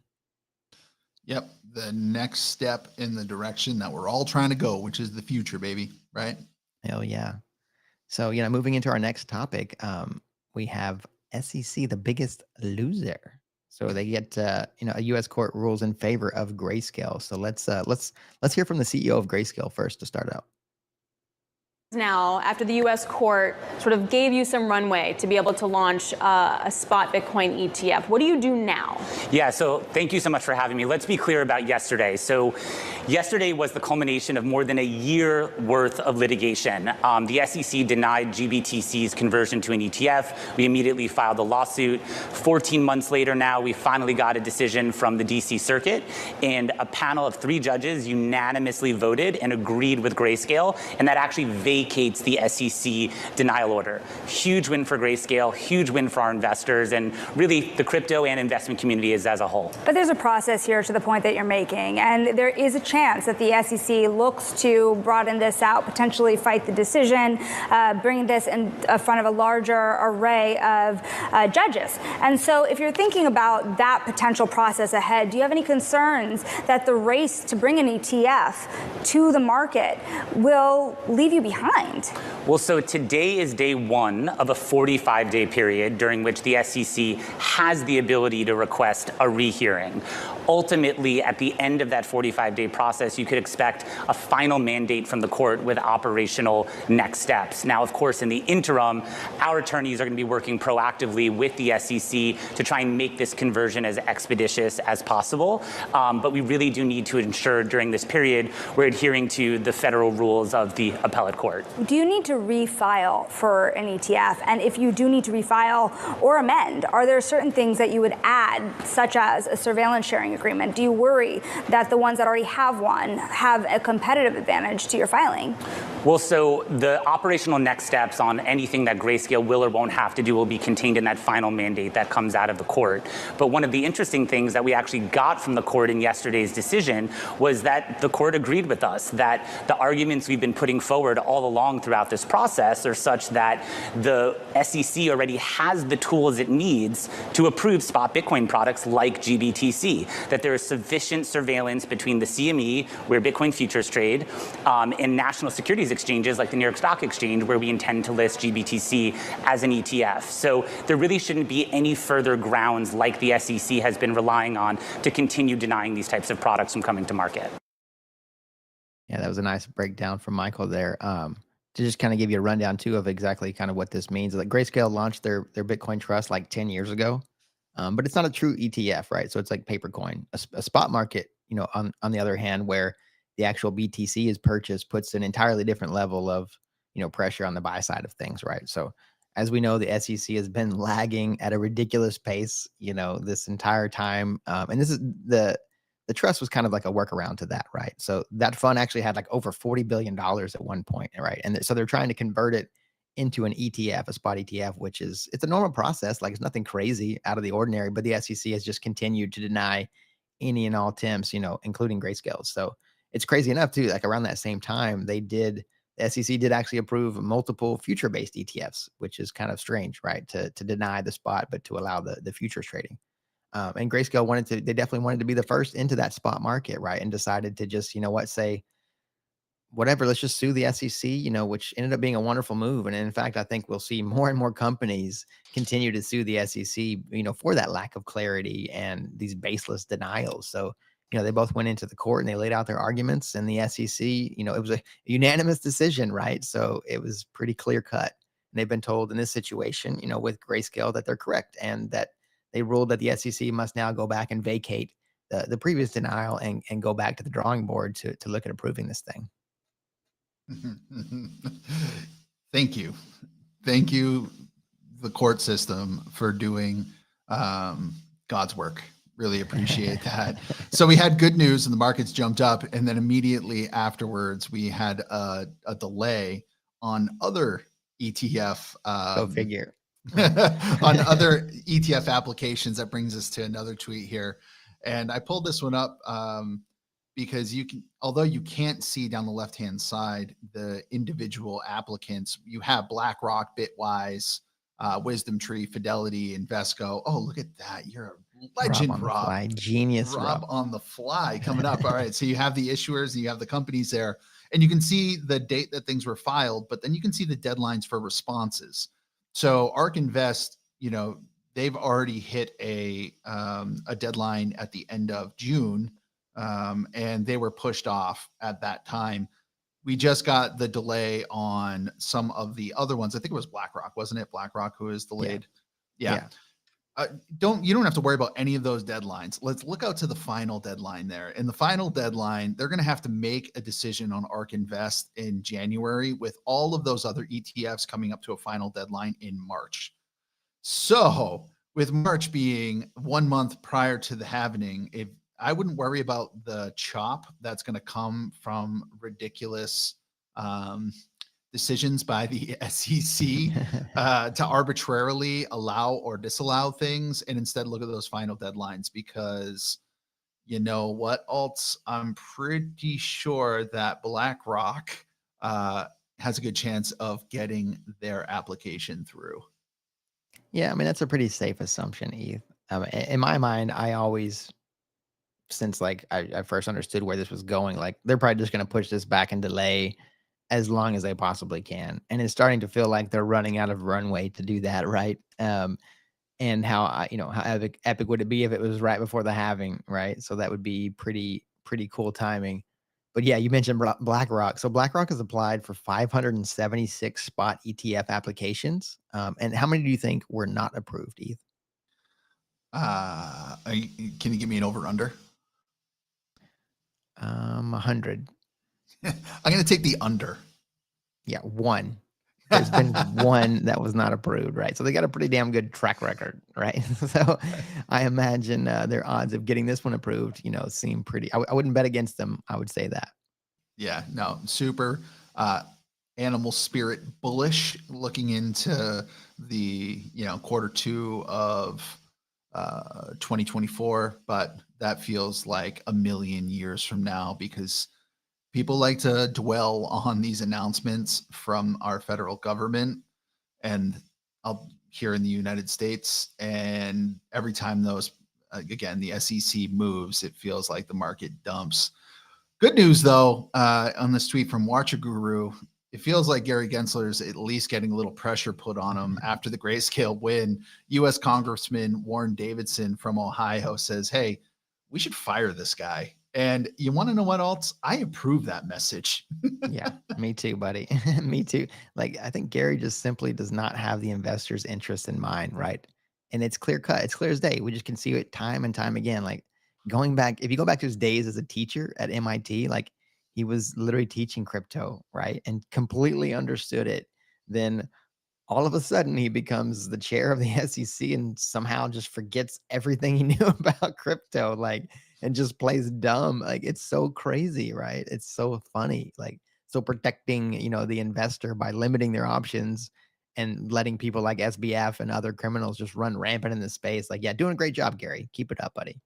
Yep. The next step in the direction that we're all trying to go, which is the future, baby. Right? Hell yeah. So, moving into our next topic, we have SEC, the biggest loser. So they get, a U.S. court rules in favor of Grayscale. So let's hear from the CEO of Grayscale first to start out. Now, after the U.S. court sort of gave you some runway to be able to launch a spot Bitcoin ETF, what do you do now? Yeah, so thank you so much for having me. Let's be clear about yesterday. So yesterday was the culmination of more than a year worth of litigation. The SEC denied GBTC's conversion to an ETF. We immediately filed a lawsuit. 14 months later now, we finally got a decision from the DC Circuit, and a panel of 3 judges unanimously voted and agreed with Grayscale, and that actually vacates the SEC denial order. Huge win for Grayscale, huge win for our investors, and really the crypto and investment community as a whole. But there's a process here to the point that you're making, and there is a chance that the SEC looks to broaden this out, potentially fight the decision, bring this in front of a larger array of judges. And so if you're thinking about that potential process ahead, do you have any concerns that the race to bring an ETF to the market will leave you behind? Well, so today is day 1 of a 45-day period during which the SEC has the ability to request a rehearing. Ultimately, at the end of that 45-day process, you could expect a final mandate from the court with operational next steps. Now, of course, in the interim, our attorneys are going to be working proactively with the SEC to try and make this conversion as expeditious as possible. But we really do need to ensure during this period we're adhering to the federal rules of the appellate court. Do you need to refile for an ETF? And if you do need to refile or amend, are there certain things that you would add, such as a surveillance sharing agreement? Do you worry that the ones that already have one have a competitive advantage to your filing? Well, so the operational next steps on anything that Grayscale will or won't have to do will be contained in that final mandate that comes out of the court. But one of the interesting things that we actually got from the court in yesterday's decision was that the court agreed with us that the arguments we've been putting forward all along throughout this process are such that the SEC already has the tools it needs to approve spot Bitcoin products like GBTC, that there is sufficient surveillance between the CME, where Bitcoin futures trade, and national securities exchanges like the New York Stock Exchange, where we intend to list GBTC as an ETF. So there really shouldn't be any further grounds like the SEC has been relying on to continue denying these types of products from coming to market. Yeah, that was a nice breakdown from Michael there. To just kind of give you a rundown too of exactly kind of what this means. Like Grayscale launched their Bitcoin trust like 10 years ago, but it's not a true ETF, right? So it's like paper coin. A spot market, on the other hand, where the actual BTC is purchased, puts an entirely different level of, pressure on the buy side of things, right? So as we know, the SEC has been lagging at a ridiculous pace, this entire time. And this is the trust was kind of like a workaround to that, right? So that fund actually had like over $40 billion at one point, right? And so they're trying to convert it into an ETF, a spot ETF, which it's a normal process. Like it's nothing crazy out of the ordinary, but the SEC has just continued to deny any and all attempts, including Grayscale. So it's crazy enough too, like around that same time, the SEC did actually approve multiple future-based ETFs, which is kind of strange, right? To deny the spot, but to allow the futures trading. And Grayscale they definitely wanted to be the first into that spot market, right? And decided to just, say, whatever, let's just sue the SEC, which ended up being a wonderful move. And in fact, I think we'll see more and more companies continue to sue the SEC, for that lack of clarity and these baseless denials. So, they both went into the court and they laid out their arguments, and the SEC, it was a unanimous decision, right? So it was pretty clear cut. And they've been told in this situation, with Grayscale, that they're correct, and that they ruled that the SEC must now go back and vacate the previous denial and go back to the drawing board to look at approving this thing. Thank you. Thank you, the court system, for doing God's work. Really appreciate that. So we had good news and the markets jumped up, and then immediately afterwards we had a delay on other ETF Go figure. on other ETF applications. That brings us to another tweet here. And I pulled this one up because you can, although you can't see down the left-hand side the individual applicants, you have BlackRock, Bitwise, Wisdom Tree, Fidelity, Invesco. Oh, look at that. You're a legend, on the Rob. fly. Genius, Rob Rob. on the fly coming up. All right. So you have the issuers and you have the companies there, and you can see the date that things were filed, but then you can see the deadlines for responses. So ARK Invest, you know, they've already hit a deadline at the end of June, and they were pushed off at that time. We just got the delay on some of the other ones. I think it was BlackRock, wasn't it? BlackRock who is delayed. Yeah. You don't have to worry about any of those deadlines. Let's look out to the final deadline there. In the final deadline, they're going to have to make a decision on ARK Invest in January, with all of those other ETFs coming up to a final deadline in March. So with March being 1 month prior to the halvening, if I wouldn't worry about the chop that's going to come from ridiculous decisions by the SEC to arbitrarily allow or disallow things, and instead look at those final deadlines, because you know what, alts, I'm pretty sure that BlackRock has a good chance of getting their application through. Yeah, I mean, that's a pretty safe assumption, Eve. In my mind, I always, since like I first understood where this was going, like they're probably just going to push this back and delay as long as they possibly can. And it's starting to feel like they're running out of runway to do that, right? And how epic would it be if it was right before the halving, right? So that would be pretty cool timing. But yeah, you mentioned BlackRock. So BlackRock has applied for 576 spot ETF applications. And how many do you think were not approved, Eve? Can you give me an over under? 100. I'm going to take the under. Yeah, one. There's been one that was not approved, right? So they got a pretty damn good track record, right? So I imagine their odds of getting this one approved, seem pretty. I wouldn't bet against them. I would say that. Yeah, no, super animal spirit bullish looking into the Q2 of 2024, but that feels like a million years from now, because people like to dwell on these announcements from our federal government and here in the United States. And every time those, again, the SEC moves, it feels like the market dumps. Good news, though, on this tweet from Watcher Guru, it feels like Gary Gensler's at least getting a little pressure put on him after the Grayscale win. U.S. Congressman Warren Davidson from Ohio says, hey, we should fire this guy. And you want to know what else? I approve that message. Yeah, me too, buddy. Me too. Like, I think Gary just simply does not have the investors' interest in mind, right? And it's clear cut. It's clear as day. We just can see it time and time again. Like, going back, if you go back to his days as a teacher at MIT, like he was literally teaching crypto, right? And completely understood it. Then all of a sudden he becomes the chair of the SEC and somehow just forgets everything he knew about crypto, like, and just plays dumb. Like, it's so crazy, right? It's so funny. Like, so protecting, the investor by limiting their options and letting people like SBF and other criminals just run rampant in the space. Like, yeah, doing a great job, Gary. Keep it up, buddy.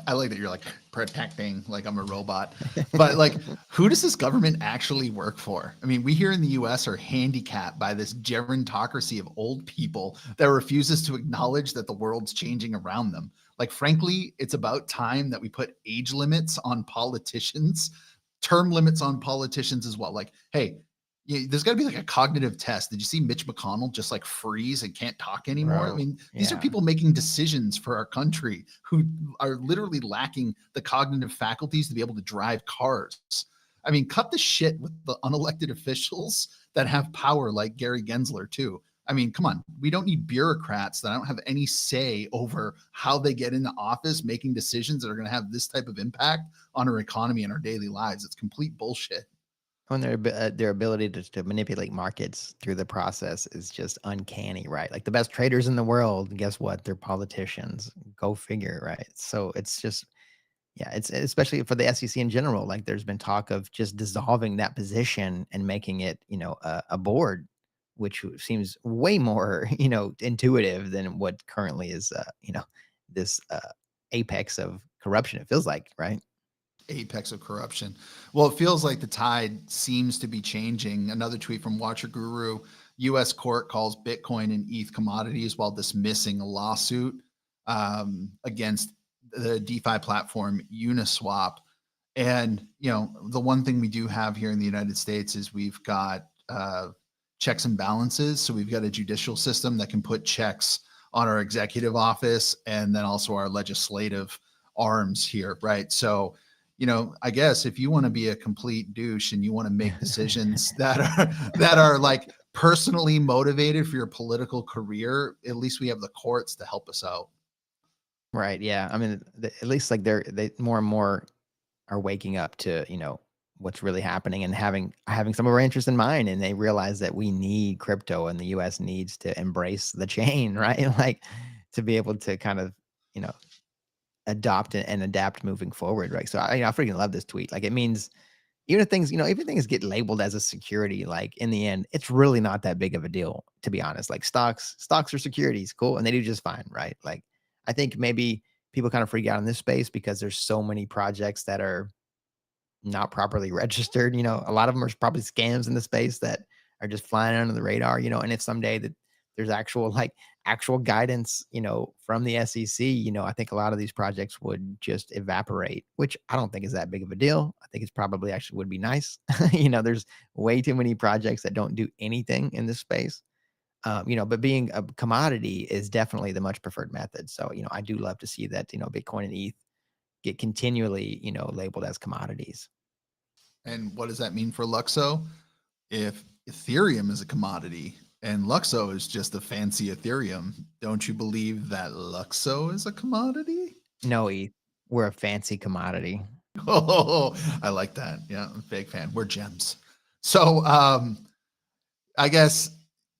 I like that you're like protecting, like I'm a robot. But like, who does this government actually work for? I mean, we here in the US are handicapped by this gerontocracy of old people that refuses to acknowledge that the world's changing around them. Like, frankly, it's about time that we put age limits on politicians, term limits on politicians as well. Like, hey, there's got to be like a cognitive test. Did you see Mitch McConnell just like freeze and can't talk anymore? Bro, I mean, these are people making decisions for our country who are literally lacking the cognitive faculties to be able to drive cars. I mean, cut the shit with the unelected officials that have power, like Gary Gensler too. I mean, come on. We don't need bureaucrats that don't have any say over how they get into office, making decisions that are going to have this type of impact on our economy and our daily lives. It's complete bullshit. And their ability to manipulate markets through the process is just uncanny, right? Like, the best traders in the world, guess what? They're politicians. Go figure, right? So it's just, yeah, it's especially for the SEC in general. Like, there's been talk of just dissolving that position and making it, a board, which seems way more, intuitive than what currently is, this apex of corruption. It feels like, right? Apex of corruption. Well, it feels like the tide seems to be changing. Another tweet from Watcher Guru: U.S. court calls Bitcoin and ETH commodities while dismissing a lawsuit against the DeFi platform Uniswap. And, the one thing we do have here in the United States is we've got checks and balances. So we've got a judicial system that can put checks on our executive office and then also our legislative arms here, right? So, I guess if you want to be a complete douche and you want to make decisions that are like personally motivated for your political career, at least we have the courts to help us out. Right. Yeah. I mean, at least like they more and more are waking up to, what's really happening and having some of our interest in mind. And they realize that we need crypto and the US needs to embrace the chain, right? Like to be able to kind of, adopt and adapt moving forward. Right. So I freaking love this tweet. Like it means even if things, even things get labeled as a security, like in the end, it's really not that big of a deal, to be honest. Like stocks are securities. Cool. And they do just fine. Right. Like I think maybe people kind of freak out in this space because there's so many projects that are not properly registered. A lot of them are probably scams in the space that are just flying under the radar, and if someday that there's actual guidance, from the SEC, I think a lot of these projects would just evaporate, which I don't think is that big of a deal. I think it's probably actually would be nice. There's way too many projects that don't do anything in this space. But being a commodity is definitely the much preferred method. So, I do love to see that, Bitcoin and ETH get continually, labeled as commodities. And what does that mean for LUKSO? If Ethereum is a commodity and LUKSO is just a fancy Ethereum, don't you believe that LUKSO is a commodity? No, ETH, we're a fancy commodity. Oh, I like that. Yeah, I'm a big fan. We're gems. So I guess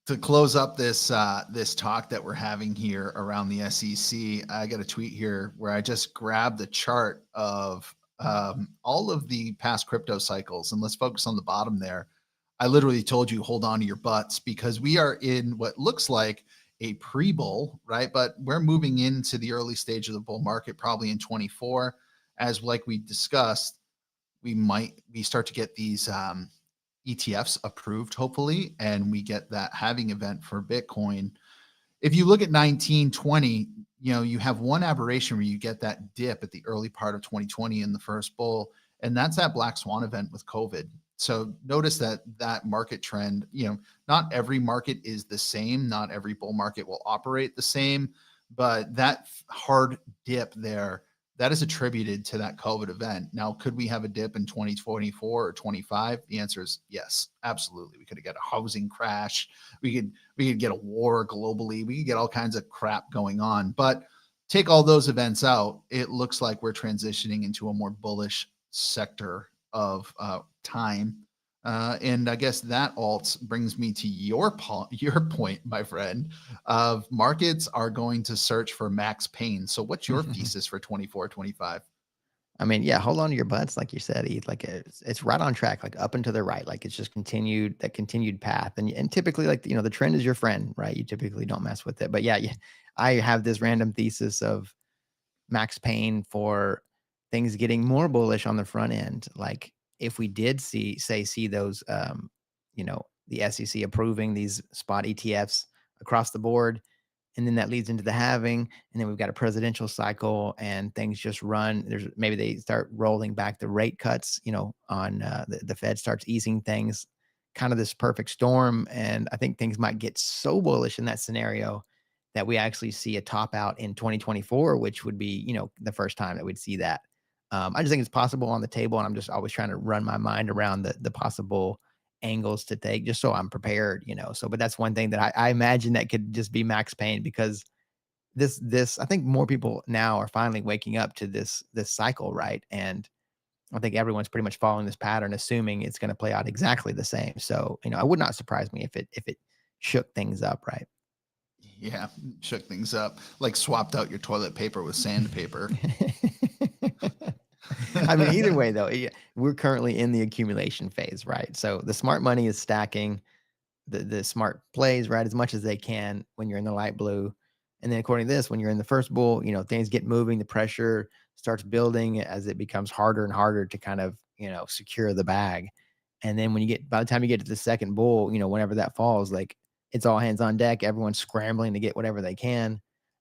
to close up this this talk that we're having here around the SEC, I got a tweet here where I just grabbed the chart of all of the past crypto cycles, and let's focus on the bottom there. I literally told you, hold on to your butts, because we are in what looks like a pre-bull, right? But we're moving into the early stage of the bull market, probably in 24. As like we discussed, we start to get these ETFs approved, hopefully, and we get that halving event for Bitcoin. If you look at 1920, you have one aberration where you get that dip at the early part of 2020 in the first bull, and that's that black swan event with COVID. So notice that market trend, not every market is the same. Not every bull market will operate the same, but that hard dip there, that is attributed to that COVID event. Now, could we have a dip in 2024 or 25? The answer is yes, absolutely. We could get a housing crash. We could get a war globally. We could get all kinds of crap going on. But take all those events out, it looks like we're transitioning into a more bullish sector of time. And I guess that brings me to your point, my friend, of markets are going to search for max pain. So what's your thesis for 24, 25? I mean, yeah, hold on to your butts, like you said, Eve. Like it's right on track, like up and to the right. Like it's just continued path. And typically, like, the trend is your friend, right? You typically don't mess with it. But yeah, I have this random thesis of max pain for things getting more bullish on the front end. Like if we did see those, the SEC approving these spot ETFs across the board, and then that leads into the halving, and then we've got a presidential cycle, and things just run. Maybe they start rolling back the rate cuts, on the Fed starts easing things, kind of this perfect storm. And I think things might get so bullish in that scenario that we actually see a top out in 2024, which would be, the first time that we'd see that. I just think it's possible on the table, and I'm just always trying to run my mind around the possible angles to take, just so I'm prepared, So, but that's one thing that I imagine that could just be max pain, because this I think more people now are finally waking up to this cycle, right? And I think everyone's pretty much following this pattern, assuming it's going to play out exactly the same. So, it would not surprise me if it shook things up, right? Yeah, shook things up, like swapped out your toilet paper with sandpaper. I mean, either way, though, we're currently in the accumulation phase, right? So the smart money is stacking. the smart plays, right, as much as they can when you're in the light blue. And then according to this, when you're in the first bull, you know, things get moving, the pressure starts building as it becomes harder and harder to kind of, you know, secure the bag. And then when you get, by the time you get to the second bull, you know, whenever that falls, like it's all hands on deck, everyone's scrambling to get whatever they can.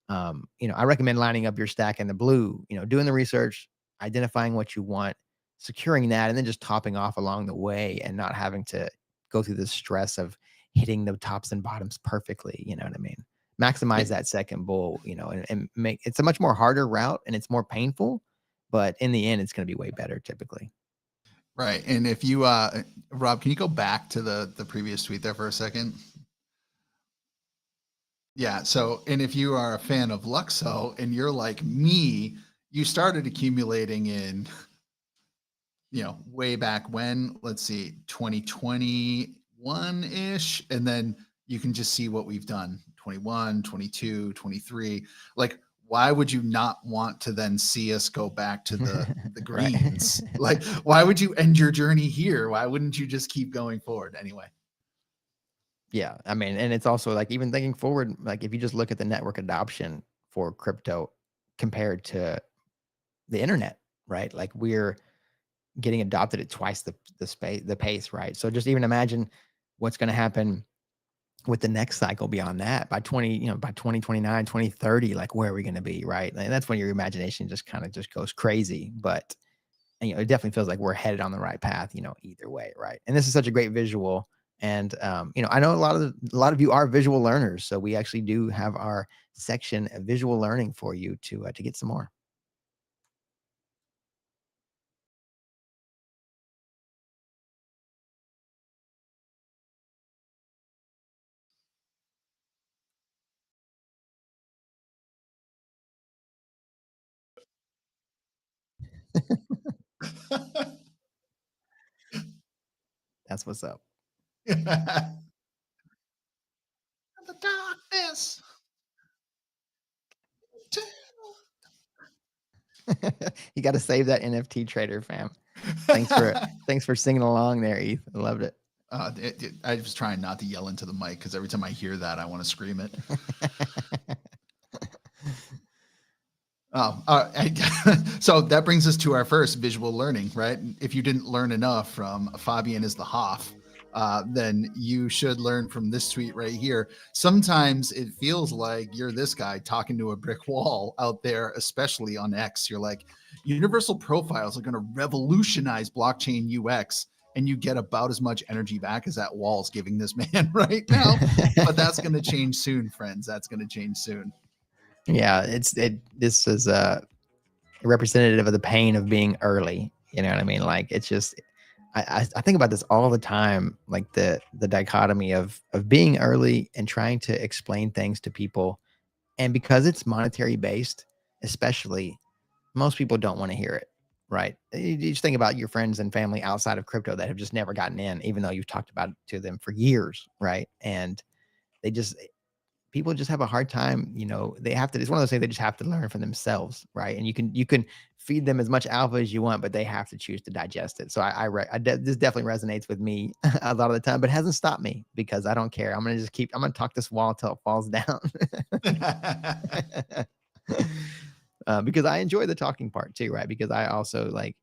You know, I recommend lining up your stack in the blue, you know, doing the research, identifying what you want, securing that, and then just topping off along the way and not having to go through the stress of hitting the tops and bottoms perfectly. You know what I mean? Maximize that second bull, you know, and make it's a much more harder route and it's more painful, but in the end, it's going to be way better typically. Right. And if you, Rob, can you go back to the previous tweet there for a second? Yeah. So, and if you are a fan of LUKSO and you're like me, you started accumulating in, you know, way back when, let's see, 2021 ish. And then you can just see what we've done 21, 22, 23. Like, why would you not want to then see us go back to the greens? Like, why would you end your journey here? Why wouldn't you just keep going forward anyway? Yeah, I mean, and it's also like even thinking forward, like if you just look at the network adoption for crypto compared to the internet, right? Like we're getting adopted at twice the pace, right? So just even imagine what's going to happen with the next cycle beyond that by 2029, 2030, like where are we going to be, right? And that's when your imagination just kind of just goes crazy. But you know, it definitely feels like we're headed on the right path, you know, either way, right? And this is such a great visual. And you know, I know a lot of you are visual learners, so we actually do have our section of visual learning for you to get some more. That's what's up. The darkness. You got to save that NFT trader, fam. Thanks for singing along there, Eth. I loved it. I was trying not to yell into the mic because every time I hear that, I want to scream it. So that brings us to our first visual learning, right? If you didn't learn enough from Fabian is the Hoff, then you should learn from this tweet right here. Sometimes it feels like you're this guy talking to a brick wall out there, especially on X. You're like, universal profiles are going to revolutionize blockchain UX, and you get about as much energy back as that wall's giving this man right now. But that's going to change soon, friends. That's going to change soon. Yeah, this is a representative of the pain of being early. You know what I mean? Like it's just I think about this all the time, like the dichotomy of being early and trying to explain things to people. And because it's monetary based, especially, most people don't want to hear it. Right. You just think about your friends and family outside of crypto that have just never gotten in, even though you've talked about it to them for years. Right. And they just people just have a hard time, you know, they have to, it's one of those things they just have to learn for themselves, right? And you can feed them as much alpha as you want, but they have to choose to digest it. So this definitely resonates with me a lot of the time, but it hasn't stopped me because I don't care. I'm going to talk this wall till it falls down. Because I enjoy the talking part too, right? Because I also like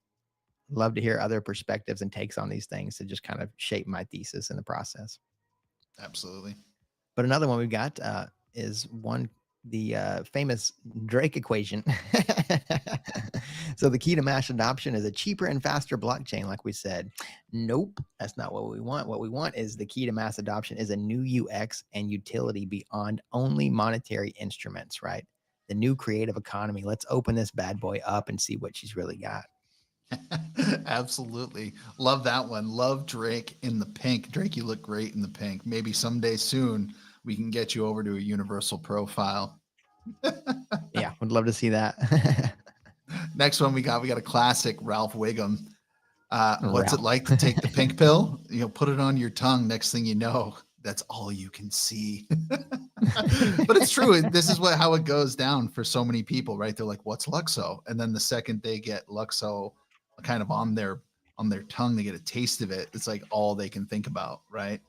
love to hear other perspectives and takes on these things to just kind of shape my thesis in the process. Absolutely. But another one we've got is the famous Drake equation. So the key to mass adoption is a cheaper and faster blockchain, like we said. Nope, that's not what we want. What we want is the key to mass adoption is a new UX and utility beyond only monetary instruments, right? The new creative economy. Let's open this bad boy up and see what she's really got. Absolutely. Love that one. Love Drake in the pink. Drake, you look great in the pink. Maybe someday soon we can get you over to a universal profile. Yeah, would love to see that. Next one we got a classic Ralph Wiggum. What's Ralph. it like to take the pink pill? You know, put it on your tongue. Next thing you know, that's all you can see. But it's true. This is how it goes down for so many people, right? They're like, what's LUKSO? And then the second they get LUKSO kind of on their tongue, they get a taste of it. It's like all they can think about, right?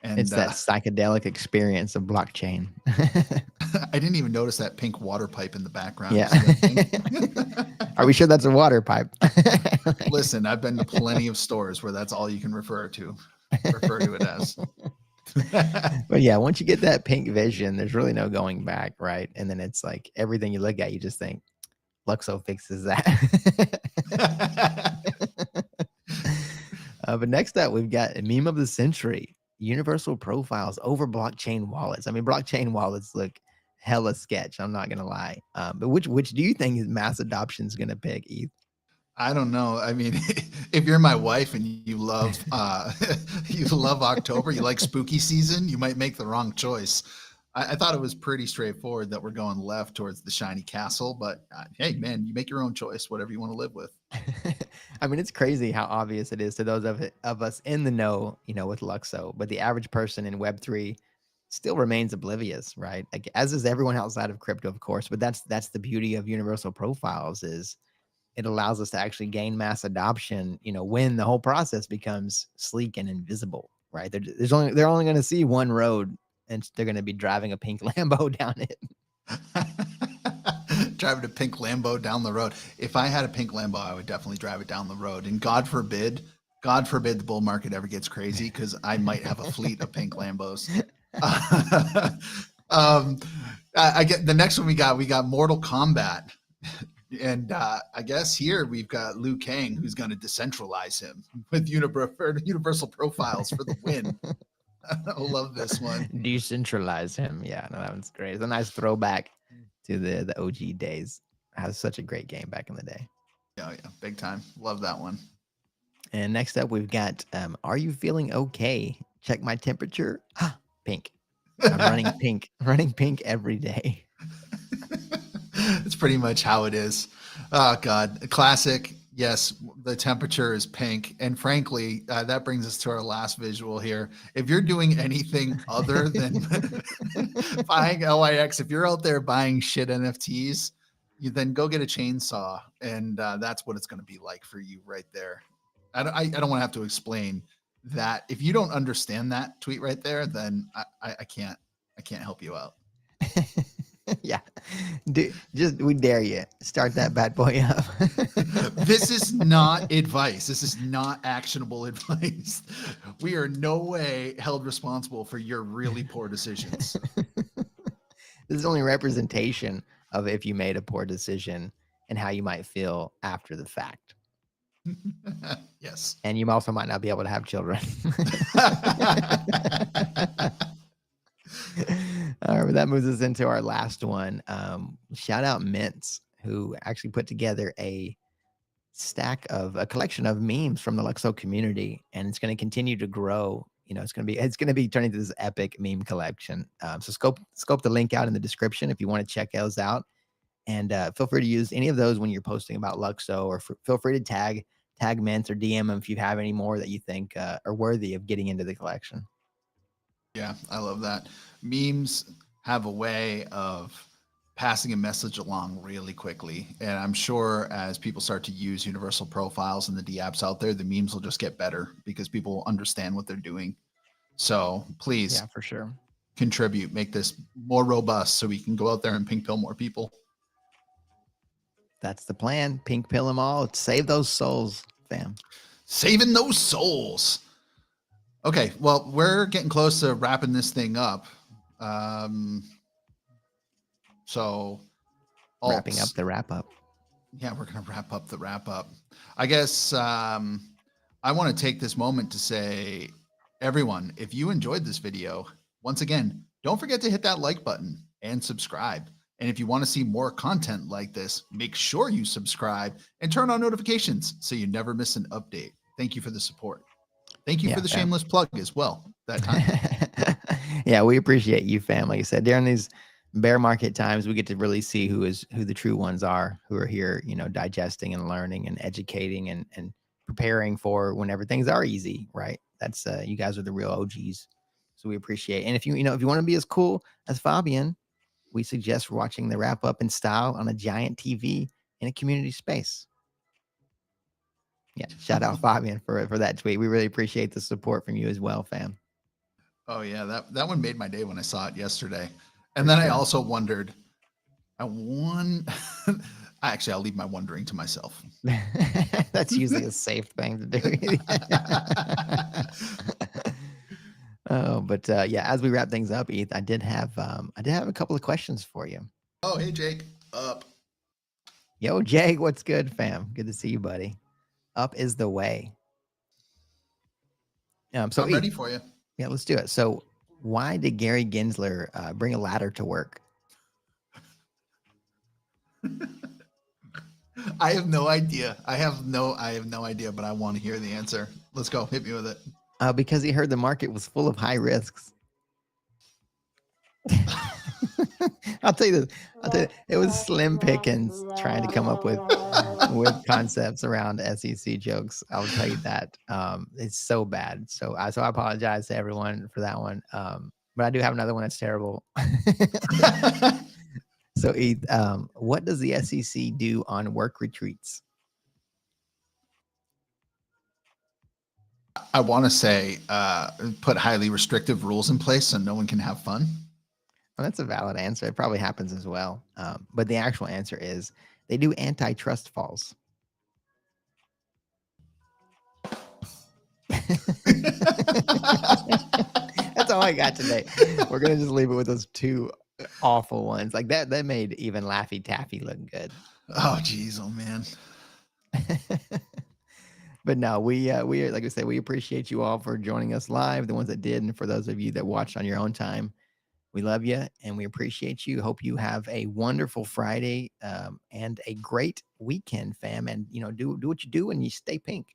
And It's that psychedelic experience of blockchain. I didn't even notice that pink water pipe in the background. Yeah. You see that pink? Are we sure that's a water pipe? Listen, I've been to plenty of stores where that's all you can refer to it as. But yeah, once you get that pink vision, there's really no going back, right? And then it's like everything you look at, you just think, LUKSO fixes that. But next up, we've got a meme of the century: universal profiles over blockchain wallets. I mean, blockchain wallets look hella sketch. I'm not gonna lie. But which do you think is mass adoption is gonna pick, Eve? I don't know. I mean, if you're my wife and you love you love October, you like spooky season, you might make the wrong choice. I thought it was pretty straightforward that we're going left towards the shiny castle, but hey, man, you make your own choice, whatever you want to live with. I mean, it's crazy how obvious it is to those of us in the know, with LUKSO, but the average person in Web3 still remains oblivious, right? Like, as is everyone outside of crypto, of course. But that's the beauty of universal profiles, is it allows us to actually gain mass adoption, when the whole process becomes sleek and invisible, right? They're only going to see one road, and they're going to be driving a pink Lambo down it. Driving a pink Lambo down the road. If I had a pink Lambo, I would definitely drive it down the road. And God forbid the bull market ever gets crazy, because I might have a fleet of pink Lambos. I get the next one we got Mortal Kombat. And I guess here we've got Liu Kang, who's going to decentralize him with universal profiles for the win. I love this one. Decentralize him. Yeah, no, that one's great. It's a nice throwback to the OG days. It has such a great game back in the day. Oh, yeah, big time. Love that one. And next up, we've got, are you feeling okay? Check my temperature. Pink. I'm running pink every day. It's pretty much how it is. Oh, God. Classic. Yes, the temperature is pink. And frankly, that brings us to our last visual here. If you're doing anything other than buying LIX, if you're out there buying shit NFTs, you then go get a chainsaw. And that's what it's going to be like for you right there. I don't want to have to explain that. If you don't understand that tweet right there, then I can't help you out. Yeah, we dare you, start that bad boy up. This is not advice. This is not actionable advice. We are no way held responsible for your really poor decisions. This is only representation of if you made a poor decision and how you might feel after the fact. Yes. And you also might not be able to have children. All right, that moves us into our last one. Shout out Mints, who actually put together a collection of memes from the LUKSO community, and it's going to continue to grow. It's going to be turning into this epic meme collection. So scope the link out in the description if you want to check those out, and feel free to use any of those when you're posting about LUKSO, or feel free to tag Mints or DM them if you have any more that you think are worthy of getting into the collection. Yeah, I love that. Memes have a way of passing a message along really quickly. And I'm sure as people start to use universal profiles and the D-apps out there, the memes will just get better because people understand what they're doing. So please, yeah, for sure, contribute, make this more robust so we can go out there and pink pill more people. That's the plan. Pink pill them all. Save those souls, fam. Saving those souls. Okay, well, we're getting close to wrapping this thing up. So wrapping up the wrap up. Yeah, we're going to wrap up the wrap up. I guess I want to take this moment to say, everyone, if you enjoyed this video, once again, don't forget to hit that like button and subscribe. And if you want to see more content like this, make sure you subscribe and turn on notifications so you never miss an update. Thank you for the support. Thank you for the shameless plug as well that time. Yeah, we appreciate you, fam. Like I said, during these bear market times, we get to really see who the true ones are, who are here, digesting and learning and educating and preparing for whenever things are easy, right? That's you guys are the real OGs. So we appreciate it. And if you want to be as cool as Fabian, we suggest watching the wrap up in style on a giant TV in a community space. Yeah, shout out Fabian for that tweet. We really appreciate the support from you as well, fam. Oh yeah, that one made my day when I saw it yesterday. And then I also wondered, actually, I'll leave my wondering to myself. That's usually a safe thing to do. Oh, but yeah, as we wrap things up, Eth, I did have a couple of questions for you. Oh, hey Jake, up. Yo, Jake, what's good, fam? Good to see you, buddy. Up is the way. So I'm ready for you. Yeah, let's do it. So, why did Gary Gensler bring a ladder to work? I have no idea. I have no idea, but I want to hear the answer. Let's go. Hit me with it. Because he heard the market was full of high risks. I'll tell you this. It was slim pickings trying to come up with concepts around SEC jokes. I'll tell you that. It's so bad. So I apologize to everyone for that one. But I do have another one that's terrible. So, Eth, what does the SEC do on work retreats? I want to say put highly restrictive rules in place so no one can have fun. Well, that's a valid answer. It probably happens as well. But the actual answer is they do antitrust falls. That's all I got today. We're going to just leave it with those two awful ones. Like that made even Laffy Taffy look good. Oh, geez. Oh, man. But no, we are, like I said, we appreciate you all for joining us live, the ones that did, and for those of you that watched on your own time. We love you and we appreciate you. Hope you have a wonderful Friday and a great weekend, fam. And, do what you do and you stay pink.